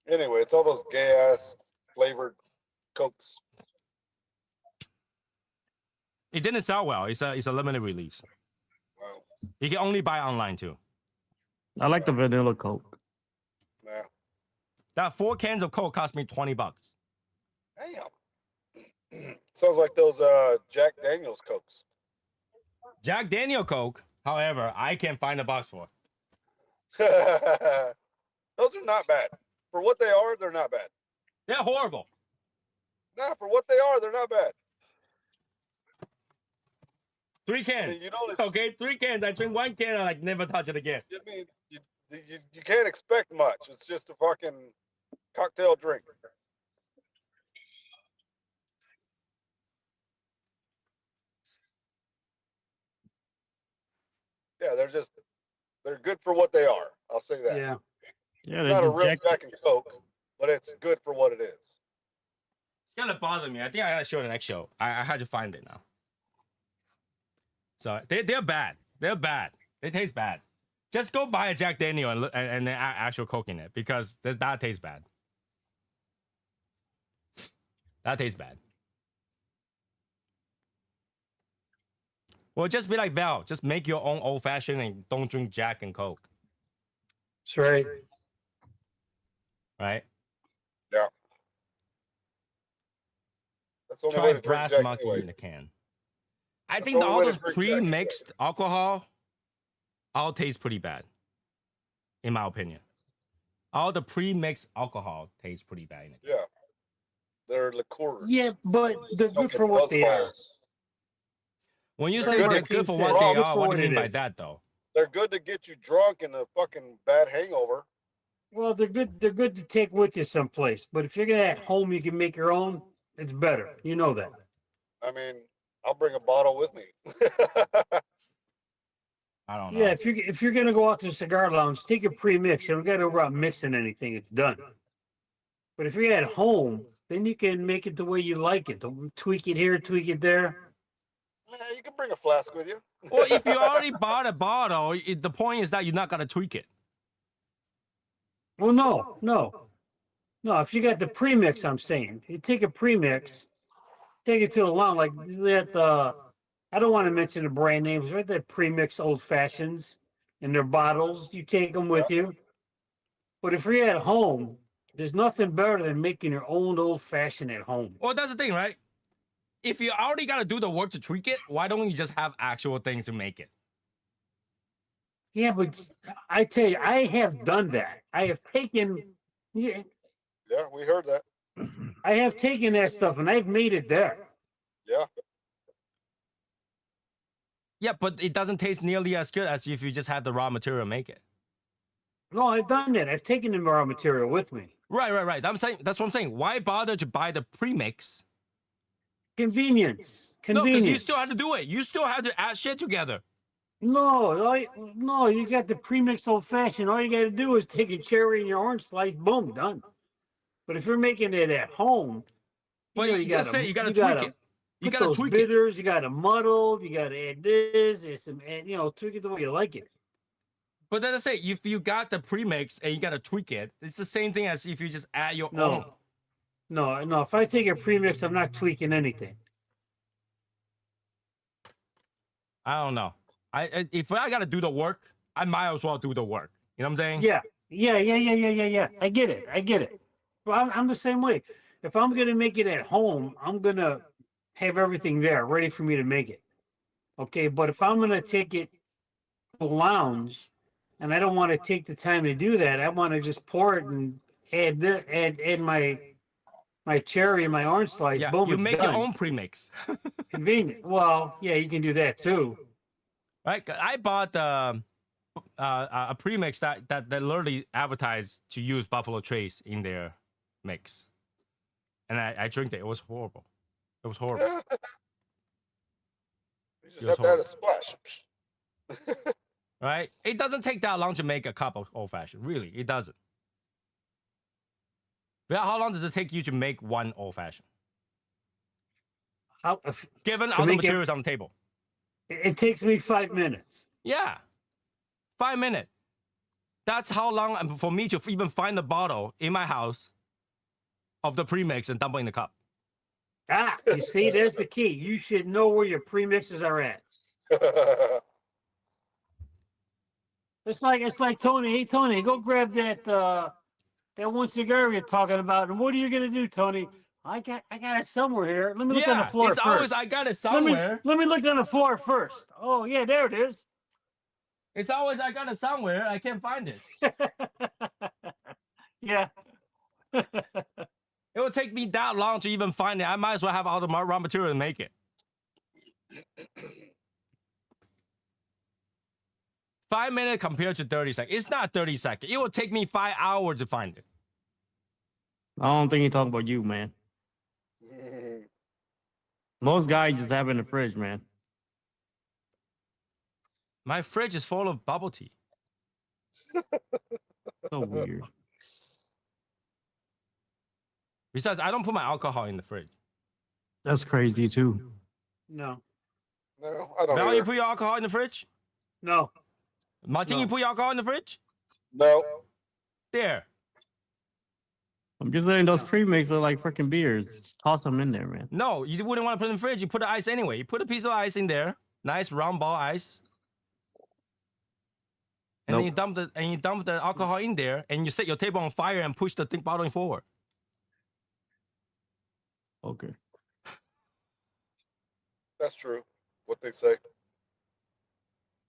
Anyway, it's all those gay ass flavored Cokes. It didn't sell well. It's a limited release. Wow. You can only buy online too. I like the vanilla Coke. Nah. That 4 cans of Coke cost me $20. Damn. Sounds like those Jack Daniels Cokes. Jack Daniel Coke, however, I can't find a box for. Those are not bad. For what they are, they're not bad. They're horrible. Nah, for what they are, they're not bad. 3 cans. You know, Okay, 3 cans. I drink 1 can and I never touch it again. I mean, you can't expect much. It's just a fucking cocktail drink. Yeah, they're good for what they are. I'll say that. Yeah. Yeah, It's they not a just real Jack- Jack and Coke, but it's good for what it is. It's gonna bother me. I think I gotta show the next show. I had to find it now. So they're bad. They're bad. They taste bad. Just go buy a Jack Daniel and actual Coke in it because that tastes bad. That tastes bad. Well, just be like Val. Just make your own old fashioned and don't drink Jack and Coke. That's right. Right? Yeah. That's the only way Try to drink Brass Jack Monkey anyway. in a can. I That's think the only all way to those drink Jack anyway. pre-mixed alcohol all taste pretty bad, in my opinion. All the pre-mixed alcohol tastes pretty bad in it. Yeah. They're liqueurs. Yeah, but they're good Fucking for what they are. buzzballs. When you They're say good they're to good keep for you what they drunk. are, For what do what you it mean by is. that though? They're good to get you drunk and a fucking bad hangover. Well, they're good. They're good to take with you someplace. But if you're gonna at home, you can make your own. It's better. You know that. I mean, I'll bring a bottle with me. I don't know. Yeah, if you're gonna go out to a cigar lounge, take a pre-mix. You don't got to worry about mixing anything. It's done. But if you're at home, then you can make it the way you like it. Don't tweak it here, tweak it there. Yeah, you can bring a flask with you. Well, if you already bought a bottle, the point is that you're not gonna tweak it. Well, no. If you got the premix, I'm saying you take a premix, take it to the lounge like that. I don't want to mention the brand names, right? That premix old fashions in their bottles. You take them with you. But if you're at home, there's nothing better than making your own old fashioned at home. Well, that's the thing, right? If you already gotta do the work to tweak it, why don't you just have actual things to make it? Yeah, but I tell you, I have done that. I have taken. Yeah, Yeah, we heard that. I have taken that stuff and I've made it there. Yeah. Yeah, but it doesn't taste nearly as good as if you just had the raw material make it. No, I've done that. I've taken the raw material with me. Right. That's what I'm saying. Why bother to buy the premix? Convenience. No, Convenience. because you still have to do it. You still have to add shit together. No, you got the premix old fashioned. All you got to do is take a cherry and your orange slice, boom, done. But if you're making it at home, But know, you just gotta- say you gotta you tweak gotta it. You put gotta those tweak it. bitters, you got to muddle, you got to add this, and tweak it the way you like it. But then I say, if you got the premix and you gotta tweak it, it's the same thing as if you just add your own. No. If I take a premix, I'm not tweaking anything. I don't know. If I gotta do the work, I might as well do the work. You know what I'm saying? Yeah. I get it. Well, I'm the same way. If I'm gonna make it at home, I'm gonna have everything there ready for me to make it. Okay, but if I'm gonna take it to the lounge, and I don't want to take the time to do that, I want to just pour it and add my cherry and my orange slice. Yeah, Boom, you it's make done. your own premix. Convenient. Well, yeah, you can do that too. Right? I bought a premix that literally advertised to use Buffalo Trace in their mix, and I drank it. It was horrible. It was horrible. You just It was have to add a horrible. splash. Right? It doesn't take that long to make a cup of old fashioned. Really, it doesn't. But how long does it take you to make one old fashioned? Given To all the make it- materials on the table. It takes me 5 minutes. Yeah. 5 minutes. That's how long for me to even find a bottle in my house of the premix and dump it in the cup. Ah, you see, there's the key. You should know where your premixes are at. It's like Tony. Hey, Tony, go grab that one cigar you're talking about. And what are you gonna do, Tony? I got it somewhere here. Let me look on the floor it's first. always I got it somewhere. Let me look on the floor first. Oh yeah, there it is. It's always I got it somewhere. I can't find it. Yeah. It would take me that long to even find it. I might as well have all the raw material to make it. 5 minutes compared to 30 seconds. It's not 30 seconds. It will take me 5 hours to find it. I don't think he's talking about you, man. Most guys just have it in the fridge, man. My fridge is full of bubble tea. So weird. Besides, I don't put my alcohol in the fridge. That's crazy too. No. No, I don't. Val, either. you put your alcohol in the fridge? No. Martin, No. you put your alcohol in the fridge? No. There. I'm just saying those premix are like freaking beers. Just toss them in there, man. No, you wouldn't want to put it in the fridge. You put the ice anyway. You put a piece of ice in there. Nice round ball ice. And then you dump the alcohol in there and you set your table on fire and push the thing bottle forward. Okay. That's true. What they say.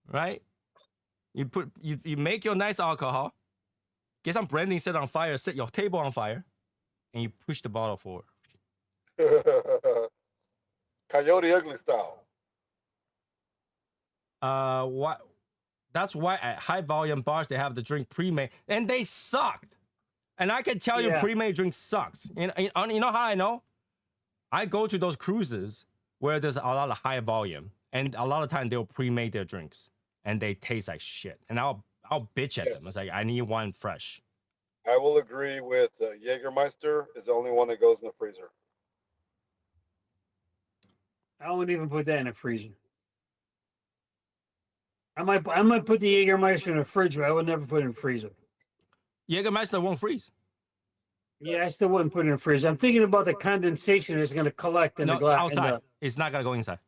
Right? You make your nice alcohol, get some brandy, set it on fire, set your table on fire, and you push the bottle forward. Coyote Ugly style. What? That's why at high volume bars they have the drink pre-made, and they sucked. And I can tell you, Yeah. pre-made drink sucks. You know how I know? I go to those cruises where there's a lot of high volume, and a lot of time they'll pre-made their drinks, and they taste like shit. And I'll bitch at them. Yes. It's like I need one fresh. I will agree with Jägermeister is the only one that goes in the freezer. I wouldn't even put that in the freezer. I might put the Jägermeister in the fridge, but I would never put it in the freezer. Jägermeister won't freeze. Yeah, I still wouldn't put it in the freezer. I'm thinking about the condensation it's going to collect in No, the it's glass. outside. It's not gonna go inside.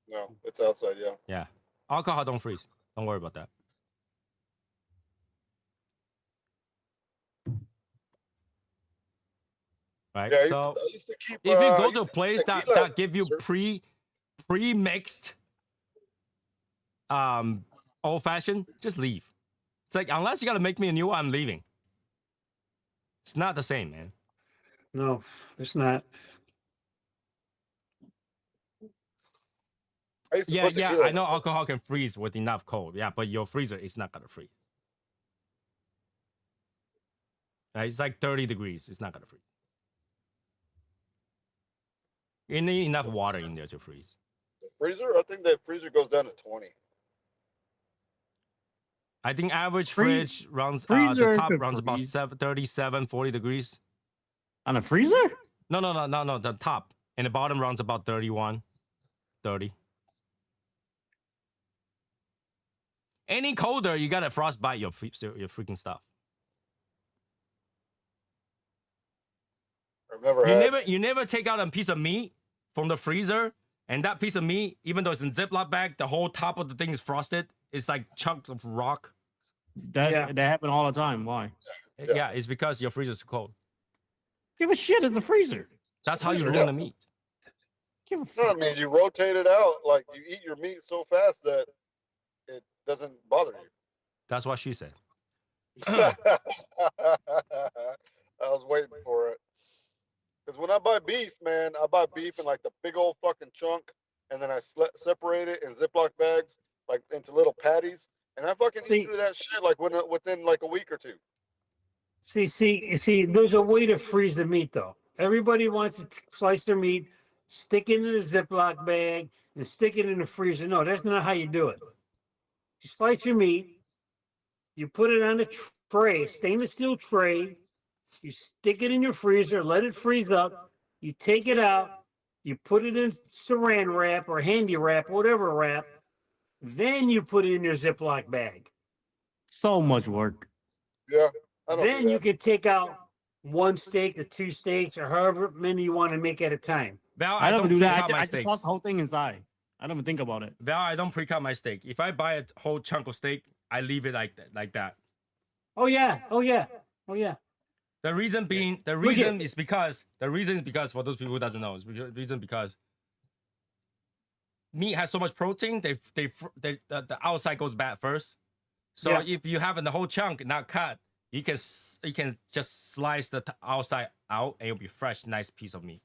No, it's outside. Yeah. Yeah, alcohol don't freeze. Don't worry about that. Right. Yeah. So I used to keep, if you I go used to a keep place that tequila give you in the freezer. pre-mixed old fashioned, just leave. It's like unless you gotta make me a new one, I'm leaving. It's not the same, man. No, it's not. I used to Yeah, put yeah, tequila I in know the freezer. alcohol can freeze with enough cold. Yeah, but your freezer is not gonna freeze. Right? It's like 30 degrees. It's not gonna freeze. You need enough water in there to freeze. The freezer. I think that freezer goes down to 20. I think average Free- fridge runs freezer the top could runs about freeze. 37, 40 degrees. On a freezer? No, the top. And the bottom runs about 31, 30. Any colder, you gotta frostbite your freaking stuff. I've never had. You never take out a piece of meat from the freezer, and that piece of meat, even though it's in Ziploc bag, the whole top of the thing is frosted. It's like chunks of rock. That happen all the time. Why? Yeah, it's because your freezer's too cold. Give a shit. It's a freezer. That's how you Freezer, ruin yeah. the meat. Give a No, fuck. I mean you rotate it out like you eat your meat so fast that it doesn't bother you. That's what she said. I was waiting for it. Because when I buy beef, man, I buy beef in like the big old fucking chunk, and then I separate it in Ziploc bags, like into little patties, and I fucking See- eat through that shit like within like a week or two. See, there's a way to freeze the meat though. Everybody wants to slice their meat, stick it in a Ziploc bag, and stick it in the freezer. No, that's not how you do it. You slice your meat, you put it on a tray, stainless steel tray, you stick it in your freezer, let it freeze up, you take it out, you put it in saran wrap or handy wrap, whatever wrap, then you put it in your Ziploc bag. So much work. Yeah, I don't Then do you that. can take out one steak or two steaks or however many you want to make at a time. Val, I I don't don't do that. pre-cut my I just toss steaks. the whole thing inside. I don't even think about it. Val, I don't pre-cut my steak. If I buy a whole chunk of steak, I leave it like that. Oh yeah, oh yeah, oh yeah. The reason being, the Look at- reason is because for those people who doesn't know, is because meat has so much protein. The outside goes bad first. So Yeah. if you have the whole chunk not cut, you can just slice the outside out and it'll be fresh, nice piece of meat.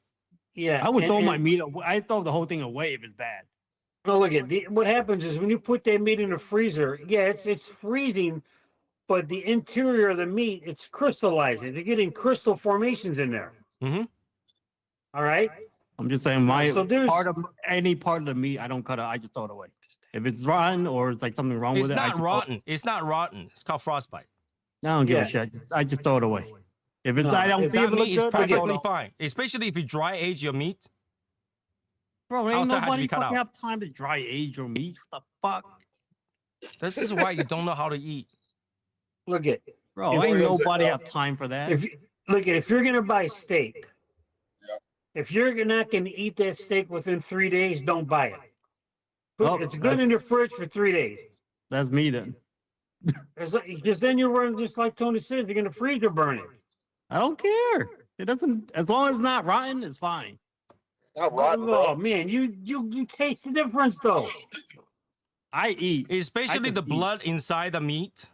Yeah, I would and- throw my and- meat. I throw the whole thing away if it's bad. No, look at what happens is when you put that meat in the freezer. Yeah, it's freezing, but the interior of the meat it's crystallizing. You're getting crystal formations in there. Mm-hmm. All right. I'm just saying my So there's- part of any part of the meat I don't cut it. I just throw it away. If it's rotten or it's like something wrong It's with it, I not just throw- rotten. It's not rotten. It's called frostbite. I don't give Yeah. a shit. I just throw it away. If it's No, I don't if see That it look meat is good, I throw it perfectly away. fine. Especially if you dry age your meat. Bro, ain't outside had to nobody be cut fucking out. have time to dry age your meat. What the fuck, This is why you don't know how to eat. Look at bro? If- Ain't Or is it, nobody have time for that. if you're gonna buy steak, Yeah. if you're not gonna eat that steak within 3 days, don't buy it. Oh, It's good in the fridge for 3 days. That's me then. Because then you run just like Tony says, you're gonna freezer burn it. I don't care. It doesn't. As long as it's not rotten, it's fine. It's not rotten, Oh bro. man, you taste the difference though. I eat. Especially can the eat. blood inside the meat.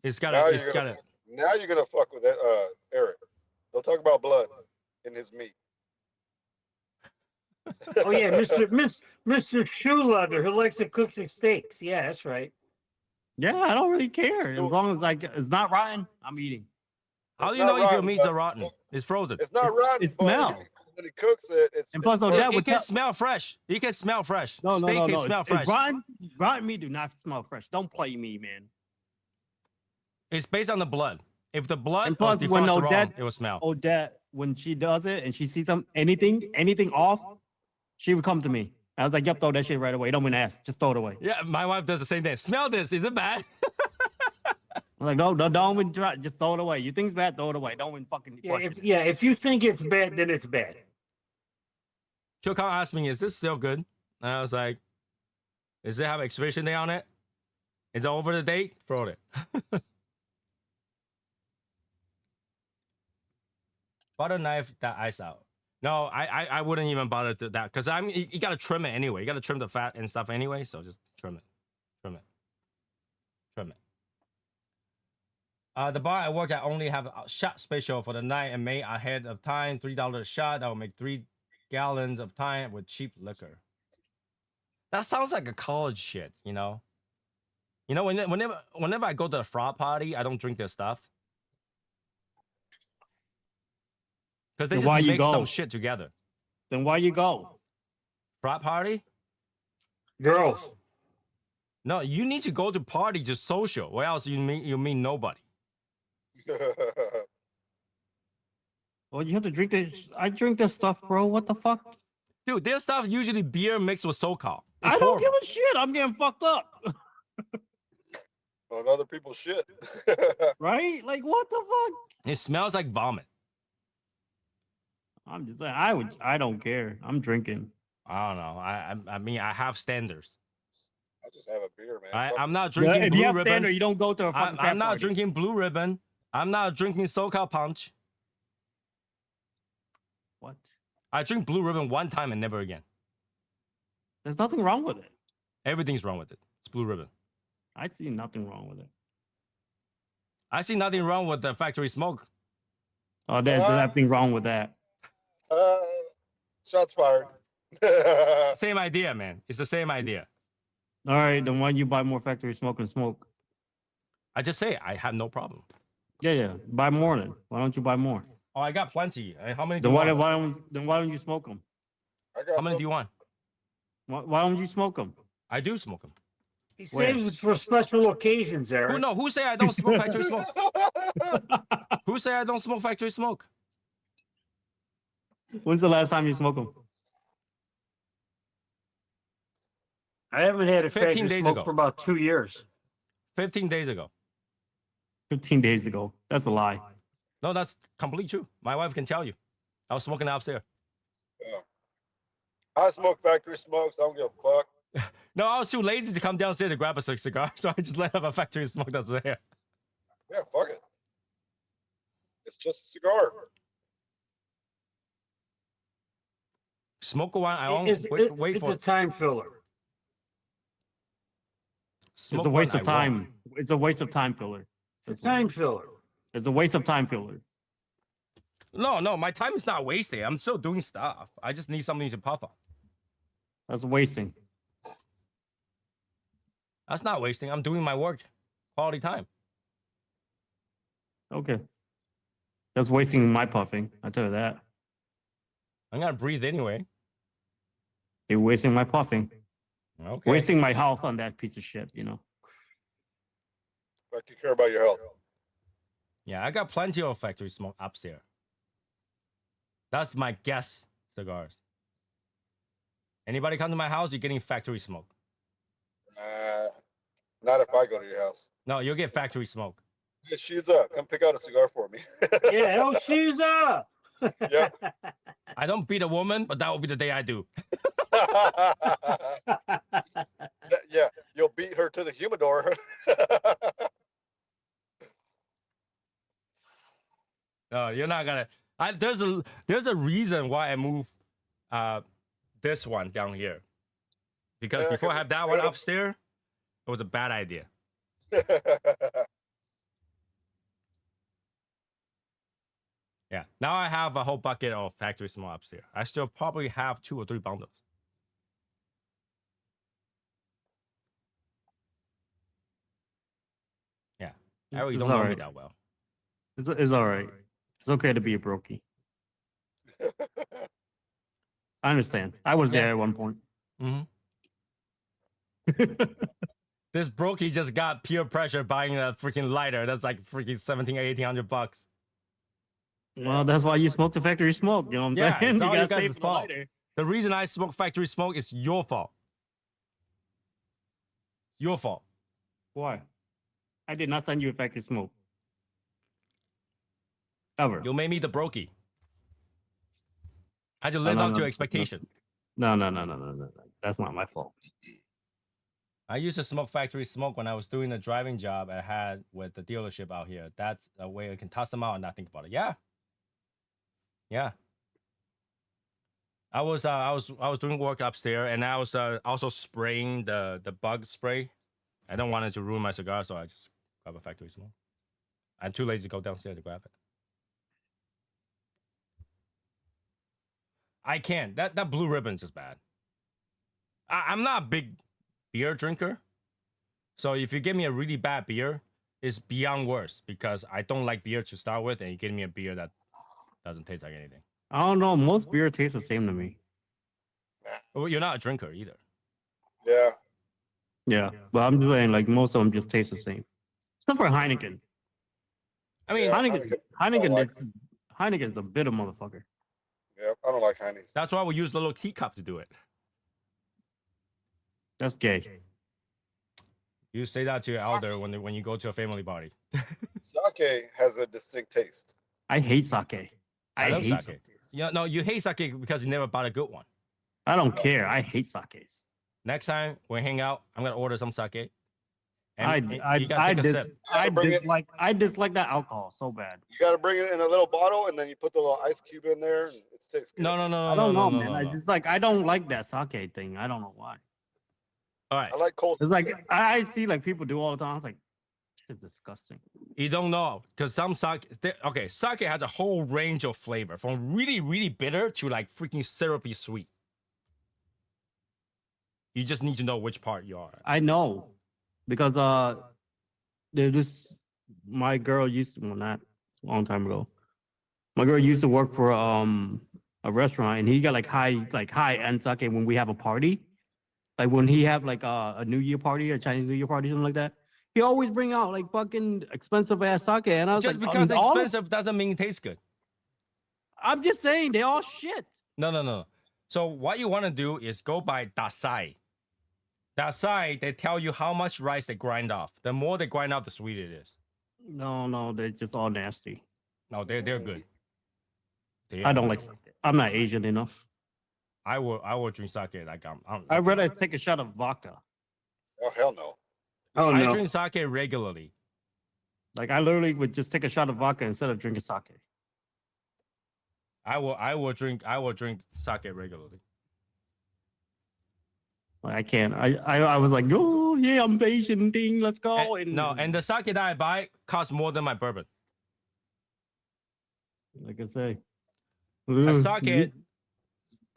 It's got Now to. you're It's gonna- got to. Now you're gonna fuck with Eric. Don't talk about blood in his meat. Oh yeah, Mr. Shoe Leather who likes to cook the steaks. Yeah, that's right. Yeah, I don't really care. As long as like it's not rotten, I'm eating. How It's do you not know if your rotten, meats but- are rotten? It's frozen. It's not rotten, it but smell. when he cooks it, it's And plus, it's on burnt. that It would can tell- smell fresh. It can smell fresh. No, Steak no, can no. smell It's fresh. rotten meat do not smell fresh. Don't play me, man. It's based on the blood. If the blood And was plus, when defrosted wrong, Odette- it will smell. Odette, when she does it and she sees anything off, she would come to me. I was like, "Yep, throw that shit right away. Don't even ask. Just throw it away." Yeah, my wife does the same thing. Smell this. Is it bad? I'm like, "No, don't even try. Just throw it away. You think it's bad? Throw it away. Don't even fucking Yeah, question if, it." yeah, if you think it's bad, then it's bad. She'll come ask me, "Is this still good?" And I was like, "Does it have expiration date on it? Is it over the date? Throw it." Butter knife that ice out. No, I wouldn't even bother to that because you gotta trim it anyway. You gotta trim the fat and stuff anyway. So just trim it. The bar I work at only have a shot special for the night and made ahead of time. $3 a shot. That will make 3 gallons of time with cheap liquor. That sounds like a college shit, you know. You know, whenever I go to a frat party, I don't drink their stuff because they Then just why you mix some go? shit together. Then why you go? Frat party? Girls. No, you need to go to party to social, or else you mean nobody. Well, you have to drink this. I drink this stuff, bro. What the fuck? Dude, their stuff usually beer mixed with SoCal. It's I don't horrible. give a shit. I'm getting fucked up, On other people's shit. right? Like, what the fuck? It smells like vomit. I'm just saying. I don't care. I'm drinking. I don't know. I mean, I have standards. I just have a beer, man. I'm not Yeah, drinking if you Blue have Ribbon. standard, you don't go to a fucking I'm not party. drinking Blue Ribbon. I'm not drinking SoCal Punch. What? I drink Blue Ribbon one time and never again. There's nothing wrong with it. Everything's wrong with it. It's Blue Ribbon. I see nothing wrong with it. I see nothing wrong with the factory smoke. Oh, there's nothing wrong with that. Shots fired. It's the same idea, man. It's the same idea. All right, then why don't you buy more factory smoke and smoke? I just say I have no problem. Yeah. Buy more then. Why don't you buy more? Oh, I got plenty. How many do Then you why, want? why don't you smoke them? I got How many some. do you want? Why don't you smoke them? I do smoke them. He Where? saves it for special occasions, Eric. Who no? Who say I don't smoke factory smoke? Who say I don't smoke factory smoke? When's the last time you smoked them? I haven't had a 15 factory days smoke ago. for about 2 years. 15 days ago. 15 days ago. That's a lie. No, that's completely true. My wife can tell you. I was smoking upstairs. Yeah. I smoke factory smokes. I don't give a fuck. No, I was too lazy to come downstairs to grab a cigar, so I just let have a factory smoke that's there. Yeah, fuck it. It's just a cigar. Smoke one. I won't It's, wait it's for a time filler. smoke It's a waste one, of I won't. time. It's a waste of time filler. It's a time filler. It's a waste of time filler. No, my time is not wasted. I'm still doing stuff. I just need something to puff on. That's wasting. That's not wasting. I'm doing my work. Quality time. Okay. That's wasting my puffing. I tell you that. I'm gonna breathe anyway. You're wasting my puffing. Okay. Wasting my health on that piece of shit, you know. Like you care about your health. Yeah, I got plenty of factory smoke upstairs. That's my guess cigars. Anybody come to my house, you're getting factory smoke. Not if I go to your house. No, you'll get factory smoke. Hey, she's up. Come pick out a cigar for me. Yeah, oh, she's up. Yeah. I don't beat a woman, but that will be the day I do. Yeah, you'll beat her to the humidor. No, you're not gonna. There's a reason why I moved this one down here. Because Yeah, before I 'cause had it's that one good. upstairs, it was a bad idea. Yeah. Now I have a whole bucket of factory smoke upstairs. I still probably have 2 or 3 bundles. Yeah. I really It's don't know me alright. that well. It's all right. It's okay to be a brokey. I understand. I was there at one point. hmm This brokey just got peer pressure buying a freaking lighter. That's like freaking 17 or 1800 bucks. Well, that's why you smoke the factory smoke. You know what I'm Yeah, saying? it's all you gotta guys' save the fault. lighter. The reason I smoke factory smoke is your fault. Your fault. Why? I did not send you a factory smoke. Ever. You made me the brokey. I had to No, live no, up to no, your expectation. No. That's not my fault. I used to smoke factory smoke when I was doing the driving job I had with the dealership out here. That's a way I can toss them out and not think about it. Yeah. Yeah. I was doing work upstairs and I was also spraying the bug spray. I don't want it to ruin my cigar, so I just grab a factory smoke. I'm too lazy to go downstairs to grab it. I can't. That blue ribbon's just bad. I'm not a big beer drinker. So if you give me a really bad beer, it's beyond worse because I don't like beer to start with, and you give me a beer that doesn't taste like anything. I don't know. Most beer tastes the same to me. Well, you're not a drinker either. Yeah. Yeah, but I'm just saying, like most of them just taste the same. Except for Heineken. I mean, Yeah. Heineken's a bitter motherfucker. Yeah. I don't like Heinies. that's why we use the little teacup to do it. That's gay. You say that to your elder when you go to a family party. Sake has a distinct taste. I hate sake. I love hate sake. sakes. Yeah, no, you hate sake because you never bought a good one. I don't care. I hate sakes. Next time we hang out, I'm gonna order some sake. I you gotta take a sip. Bring it. dislike that alcohol so bad. You got to bring it in a little bottle, and then you put the little ice cube in there, and it tastes good. No. I don't know, man. no. It's just like I don't like that sake thing. I don't know why. All right. I like cold. It's like I see like people do all the time. I was like, It's disgusting. You don't know because some sake. Okay, sake has a whole range of flavor from really, really bitter to like freaking syrupy sweet. You just need to know which part you are. I know because there's this. My girl used to, well, not a long time ago. My girl used to work for a restaurant, and he got like high end sake when we have a party. Like when he have like a New Year party, a Chinese New Year party, something like that. He always bring out like fucking expensive ass sake, and I was Just like, because all of- expensive doesn't mean it tastes good. I'm just saying they all shit. No. So what you want to do is go by dasai. Dasai, they tell you how much rice they grind off. The more they grind off, the sweeter it is. No, they're just all nasty. No, they're good. I don't like sake. I'm not Asian enough. I will drink sake like I'd rather take a shot of vodka. Oh hell no. Oh I no. drink sake regularly. Like I literally would just take a shot of vodka instead of drinking sake. I will drink sake regularly. Like I can't. I was like, oh yeah, I'm Asian thing. Let's go. And the sake that I buy costs more than my bourbon. like I say, A sake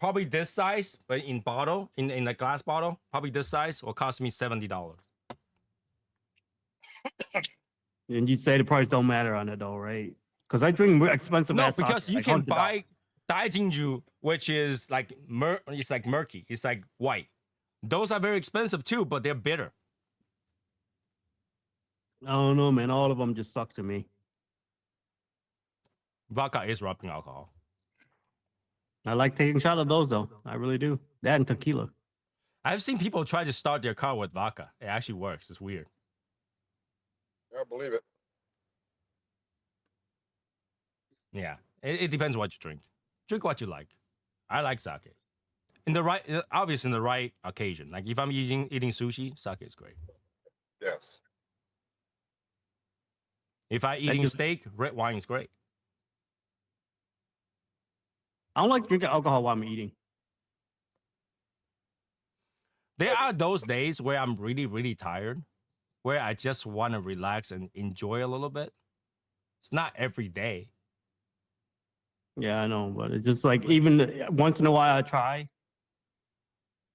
probably this size, but in bottle, in a glass bottle, probably this size will cost me $70. And you say the price don't matter on it though, right? Because I drink expensive. No, ass because sake, you like can $100. buy daijinju, which is like it's like murky, it's like white. Those are very expensive too, but they're bitter. I don't know, man. All of them just suck to me. Vodka is rubbing alcohol. I like taking a shot of those though. I really do. That and tequila. I've seen people try to start their car with vodka. It actually works. It's weird. I believe it. Yeah, it depends what you drink. Drink what you like. I like sake. In the right occasion. Like if I'm eating sushi, sake is great. Yes. If I eating just- steak, red wine is great. I don't like drinking alcohol while I'm eating. There are those days where I'm really, really tired, where I just want to relax and enjoy a little bit. It's not every day. Yeah, I know, but it's just like even once in a while I try.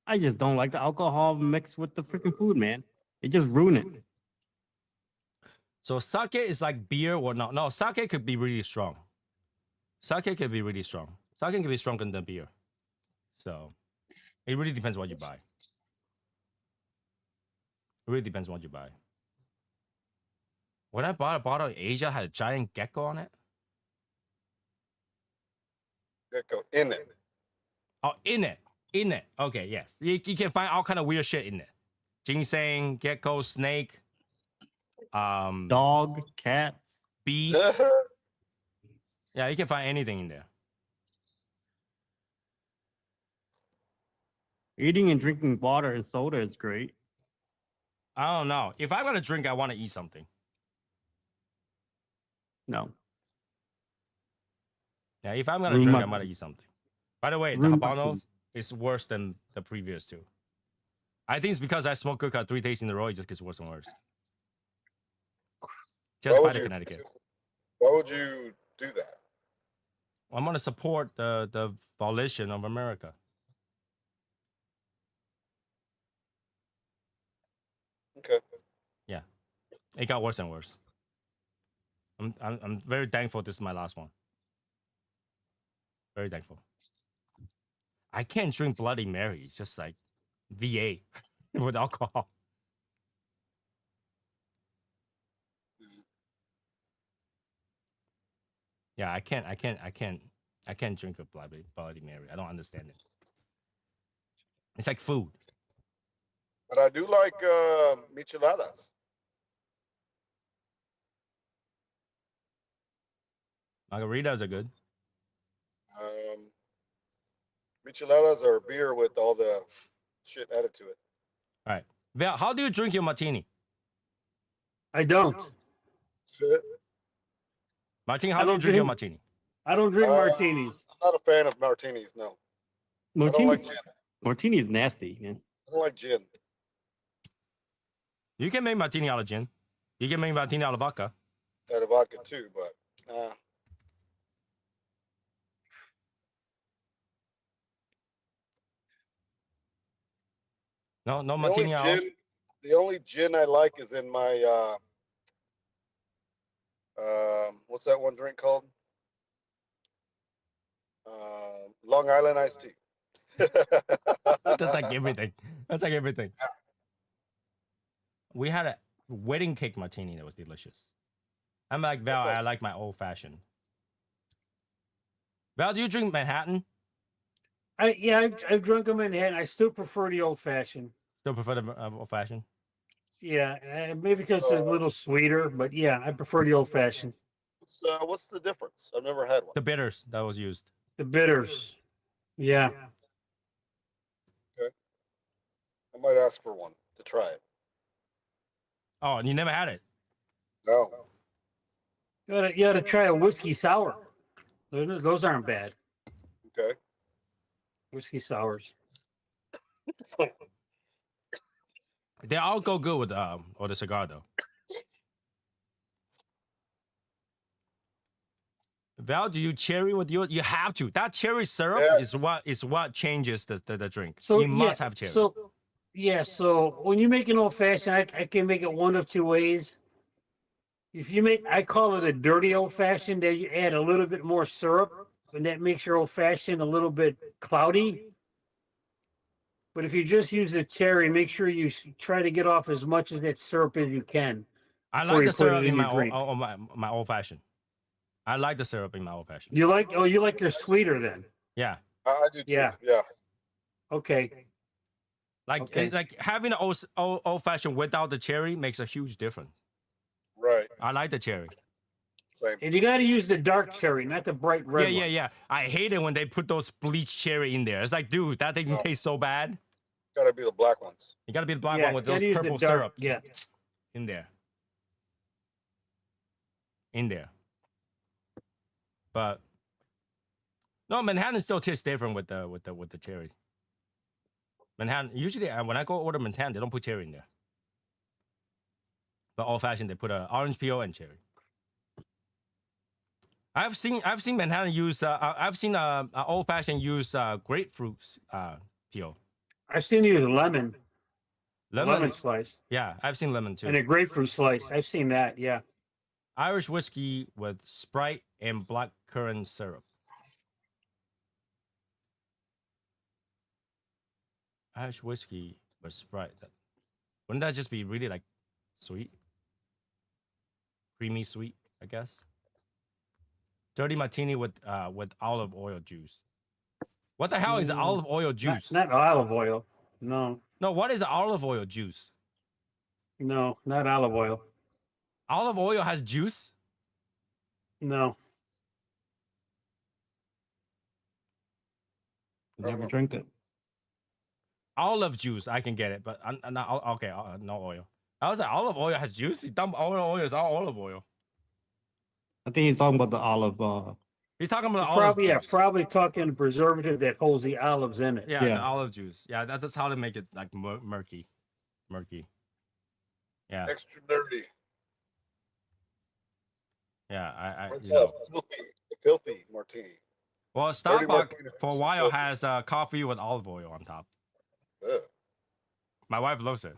I just don't like the alcohol mixed with the freaking food, man. It just ruin it. So sake is like beer or not? No, sake could be really strong. Sake can be really strong. Sake can be stronger than beer. So it really depends what you buy. It really depends what you buy. When I bought a bottle in Asia, it had a giant gecko on it. Gecko in it. Oh, in it. Okay, yes. You can find all kind of weird shit in it. Ginseng, gecko, snake, Dog, cats. bees. Yeah, you can find anything in there. Eating and drinking water and soda is great. I don't know. If I'm gonna drink, I want to eat something. No. Yeah, if I'm gonna Ruin drink, my I'm gonna eat something. By the way, the Ruin my habano food. is worse than the previous two. I think it's because I smoked gurkha 3 days in a row. It just gets worse and worse. Just Why by would the you- Connecticut. Why would you do that? I'm gonna support the volition of America. Okay. It got worse and worse. I'm very thankful this is my last one. Very thankful. I can't drink Bloody Mary. It's just like VA with alcohol. Yeah, I can't drink a Bloody Mary. I don't understand it. It's like food. But I do like micheladas. Margaritas are good. Micheladas are beer with all the shit added to it. All right. Val, how do you drink your martini? I don't. Martini, how I do you don't drink your drink- martini? I don't drink Uh, martinis. I'm not a fan of martinis. No, I don't Martini, like gin. martini is nasty, man. I don't like gin. You can make martini out of gin. You can make martini out of vodka. Out of vodka too, but No, no the martini at all. the only gin I like is in my what's that one drink called? Long Island iced tea. That's like everything. That's like everything. We had a wedding cake martini that was delicious. I'm like Val. I like my old fashioned. Val, do you drink Manhattan? I've drunk them in Manhattan. I still prefer the old fashioned. Still prefer the old fashioned. Yeah, maybe because it's a little sweeter, but yeah, I prefer the old fashioned. What's the difference? I've never had one. The bitters that was used. The bitters. Yeah. Okay. I might ask for one to try it. Oh, and you never had it. No. You gotta try a whiskey sour. Those aren't bad. Okay. Whiskey sours. They all go good with or the cigar though. Val, do you cherry with your? You have to. That cherry syrup Yes. is what changes the drink. So you must have cherry. So when you make an old fashioned, I can make it one of two ways. If you make, I call it a dirty old fashioned. Then you add a little bit more syrup, and that makes your old fashioned a little bit cloudy. But if you just use the cherry, make sure you try to get off as much of that syrup as you can. I before like you the put syrup it in your my drink. my old fashioned. I like the syrup in my old fashioned. You like your sweeter then? Yeah. I do too. Yeah. Yeah. Okay. Okay. Like having an old fashioned without the cherry makes a huge difference. Right. I like the cherry. Same. And you got to use the dark cherry, not the bright red one. Yeah. I hate it when they put those bleached cherry in there. It's like, dude, that thing tastes so bad. Gotta be the black ones. You gotta be the black Yeah, one with gotta those use the purple dark- syrup. yeah. Just in there. In there. But no, Manhattan still tastes different with the cherry. Manhattan usually when I go order Manhattan, they don't put cherry in there. But old fashioned, they put orange peel and cherry. I've seen Manhattan use. I've seen old fashioned use grapefruit peel. I've seen you use lemon slice Yeah, I've seen lemon too. and a grapefruit slice. I've seen that. Yeah. Irish whiskey with Sprite and black currant syrup. Irish whiskey with Sprite. Wouldn't that just be really like sweet? Creamy sweet, I guess. Dirty martini with olive oil juice. What the hell is olive oil juice? Not olive oil. No, What is olive oil juice? no, not olive oil. Olive oil has juice? No. Never drink it. Olive juice, I can get it, but not okay. No oil. I was like, olive oil has juice. Dumb olive oil is all olive oil. I think he's talking about the olive. He's talking about olive juice. Probably talking preservative that holds the olives in it. Yeah, Yeah. the olive juice. Yeah, that's how to make it like murky. Yeah, Extra dirty. yeah. I What's you know. up? Filthy martini. Well, Dirty Starbucks martini. for a while has coffee with olive oil on top. Ugh. My wife loves it.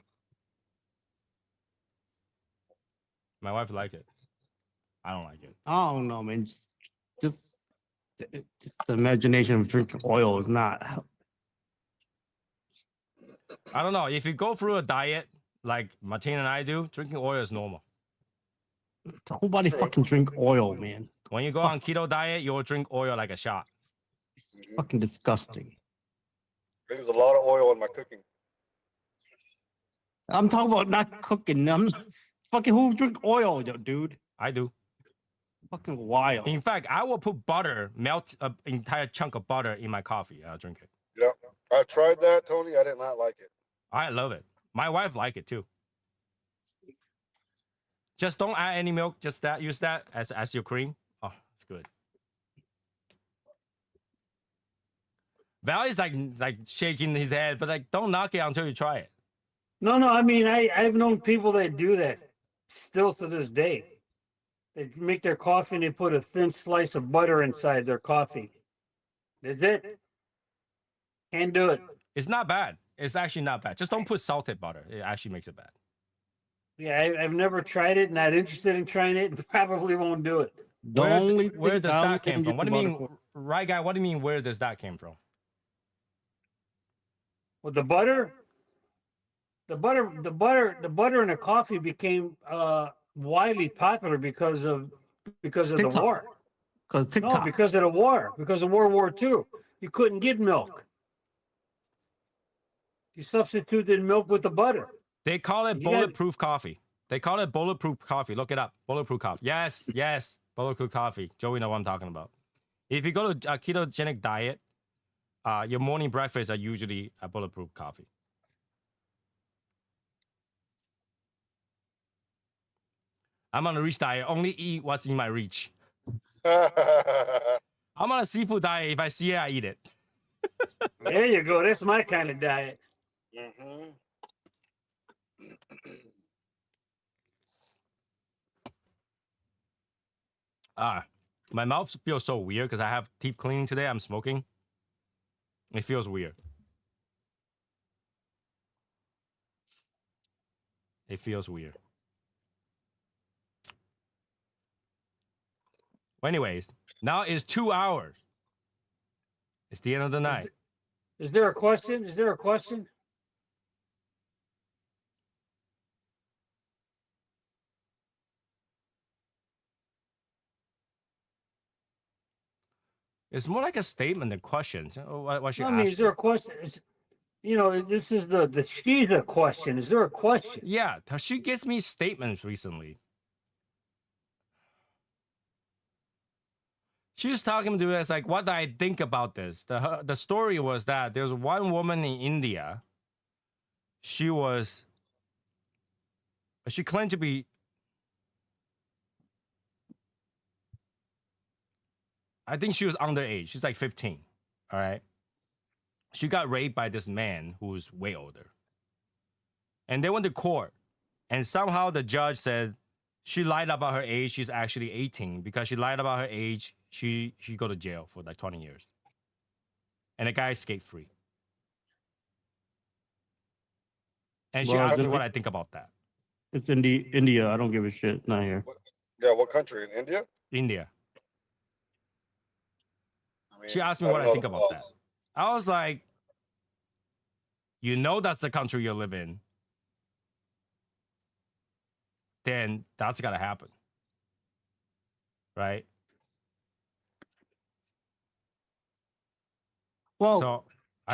My wife like it. I don't like it. I don't know, man. Just the imagination of drinking oil is not. I don't know. If you go through a diet like Martina and I do, drinking oil is normal. Nobody fucking drink oil, man. When you go on keto diet, you'll drink oil like a shot. Fucking disgusting. There's a lot of oil in my cooking. I'm talking about not cooking. I'm fucking who drink oil, dude? I do. Fucking wild. In fact, I will put butter, melt an entire chunk of butter in my coffee, and I'll drink it. Yeah. I tried that, Tony. I did not like it. I love it. My wife like it too. Just don't add any milk. Just use that as your cream. Oh, it's good. Valley's like shaking his head, but like don't knock it until you try it. No. I mean, I've known people that do that. Still to this day. They make their coffee and they put a thin slice of butter inside their coffee. That's it. Can't do it. It's not bad. It's actually not bad. Just don't put salted butter. It actually makes it bad. Yeah, I've never tried it. Not interested in trying it. And probably won't do it. The Where, only where thing does I that came wouldn't from? use What do the you butter mean, for- right guy? What do you mean? Where does that came from? With the butter, the butter in the coffee became widely popular because of the TikTok. war. Because No, TikTok. because of the war. Because of World War II, you couldn't get milk. You substituted milk with the butter. They call it You got- bulletproof coffee. They call it bulletproof coffee. Look it up. Bulletproof coffee. Yes, yes. Bulletproof coffee. Joey know what I'm talking about. If you go to a ketogenic diet, your morning breakfasts are usually a bulletproof coffee. I'm on a reach diet. Only eat what's in my reach. I'm on a seafood diet. If I see it, I eat it. There you go. That's my kind of diet. Mhm. My mouth feels so weird because I have teeth cleaning today. I'm smoking. It feels weird. It feels weird. Well, anyways, now it's 2 hours. It's the end of the night. Is there a question? Is there a question? It's more like a statement than question. What you I mean, is there a asking? question? This is the she's a question. Is there a question? Yeah, she gives me statements recently. She was talking to us like, what do I think about this? The story was that there's one woman in India. She claimed to be, I think she was underage. She's like 15. All right. She got raped by this man who's way older. And they went to court. And somehow the judge said she lied about her age. She's actually 18. Because she lied about her age, she go to jail for like 20 years. And the guy escaped free. And she Well, asked me then what I think about that. It's India. I don't give a shit. Not here. Yeah, what country? In India? India. I mean, She asked me I what don't I know think the about that. laws. I was like, you know that's the country you live in. Then that's gotta happen. Right? Well, So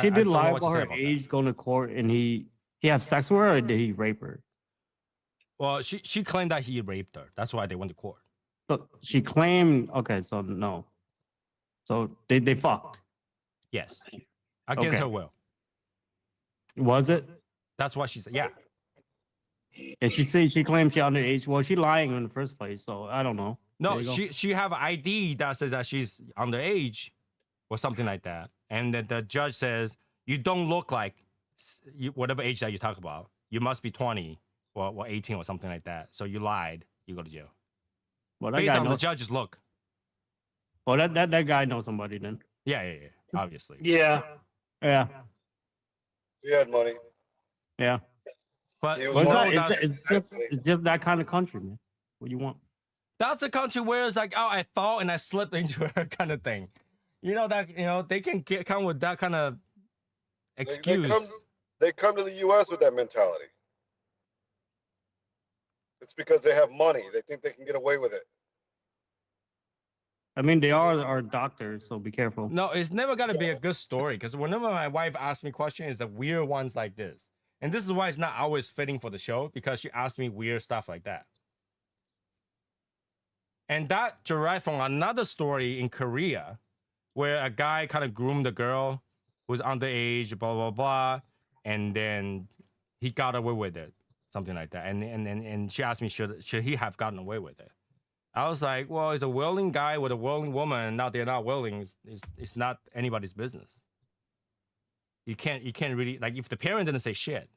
she I did don't know lie what to about say her about age, going to court, and he had sex with her, or did he rape her? that. Well, she claimed that he raped her. That's why they went to court. So she claimed. Okay, so no. So they fucked. Yes. Against Okay. her will. Was it? That's what she said. Yeah. And she claimed she underage. Well, she lying in the first place. So I don't know. There No, you go. she have an ID that says that she's underage or something like that. And then the judge says, you don't look like whatever age that you talk about. You must be 20 or 18 or something like that. So you lied. You go to jail. Well, that Based guy on the knows. judge's look. Well, that guy knows somebody then. Yeah. Obviously. Yeah. Yeah. He had money. Yeah. But He was Well, one it's, of not, the- it's just that kind of country, man. What do you want? that's a country where it's like, oh, I fall and I slipped into her kind of thing. You know that they can come with that kind of excuse. They come to the U.S. with that mentality. It's because they have money. They think they can get away with it. I mean, they are doctors, so be careful. No, it's never gonna be a good story because whenever my wife asks me questions, it's the weird ones like this. And this is why it's not always fitting for the show because she asks me weird stuff like that. And that derived from another story in Korea where a guy kind of groomed a girl who's underage, blah, blah, blah. And then he got away with it, something like that. And she asked me, should he have gotten away with it? I was like, well, it's a willing guy with a willing woman. And now they're not willing. It's not anybody's business. You can't really, like, if the parent didn't say shit,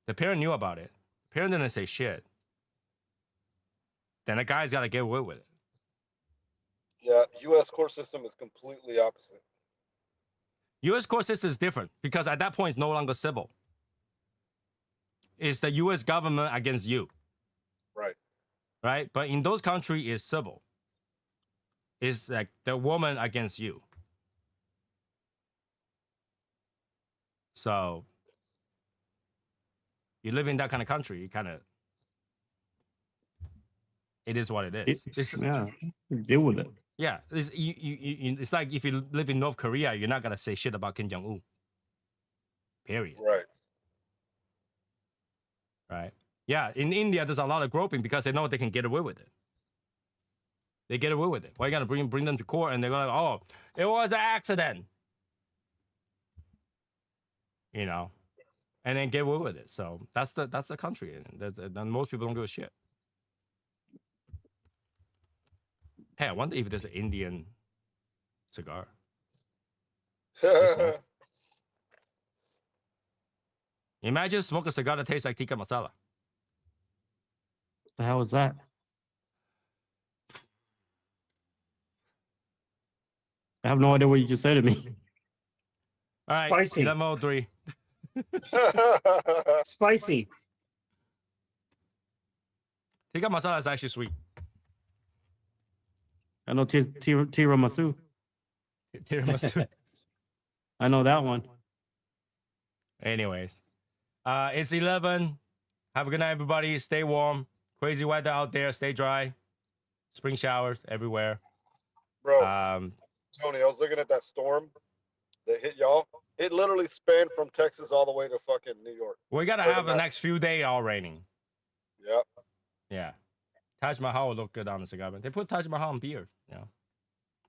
the parent knew about it. The parent didn't say shit. then the guy's got to get away with it. Yeah, U.S. court system is completely opposite. U.S. court system is different because at that point it's no longer civil. It's the U.S. government against you, Right. right? But in those countries, it's civil. It's like the woman against you. So you live in that kind of country, you kind of, it is what it is. Yeah, deal with it. Yeah, it's like if you live in North Korea, you're not gonna say shit about Kim Jong Un. Period. Right. Right. Yeah, in India, there's a lot of groping because they know they can get away with it. They get away with it. Why you gotta bring them to court and they're like, oh, it was an accident. You know, and then get away with it. So that's the country, and most people don't give a shit. Hey, I wonder if there's an Indian cigar. Imagine smoke a cigar that tastes like tikka masala. The hell is that? I have no idea what you just said to me. All right, Spicy. 11:03. Spicy. Tikka masala is actually sweet. I know tiramisu. Tiramisu. I know that one. Anyways, it's 11. Have a good night, everybody. Stay warm. Crazy weather out there. Stay dry. Spring showers everywhere. Bro, Um, Tony, I was looking at that storm that hit y'all. It literally spanned from Texas all the way to fucking New York. we gotta Wait a have the minute. next few days all raining. Yep. Yeah. Taj Mahal would look good on the cigar, but they put Taj Mahal on beer, you know.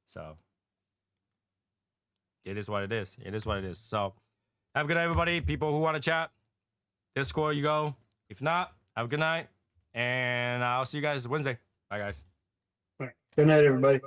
So it is what it is. It is what it is. So have a good night, everybody. People who want to chat, Discord, you go. If not, have a good night. And I'll see you guys Wednesday. Bye, guys. Good night, everybody.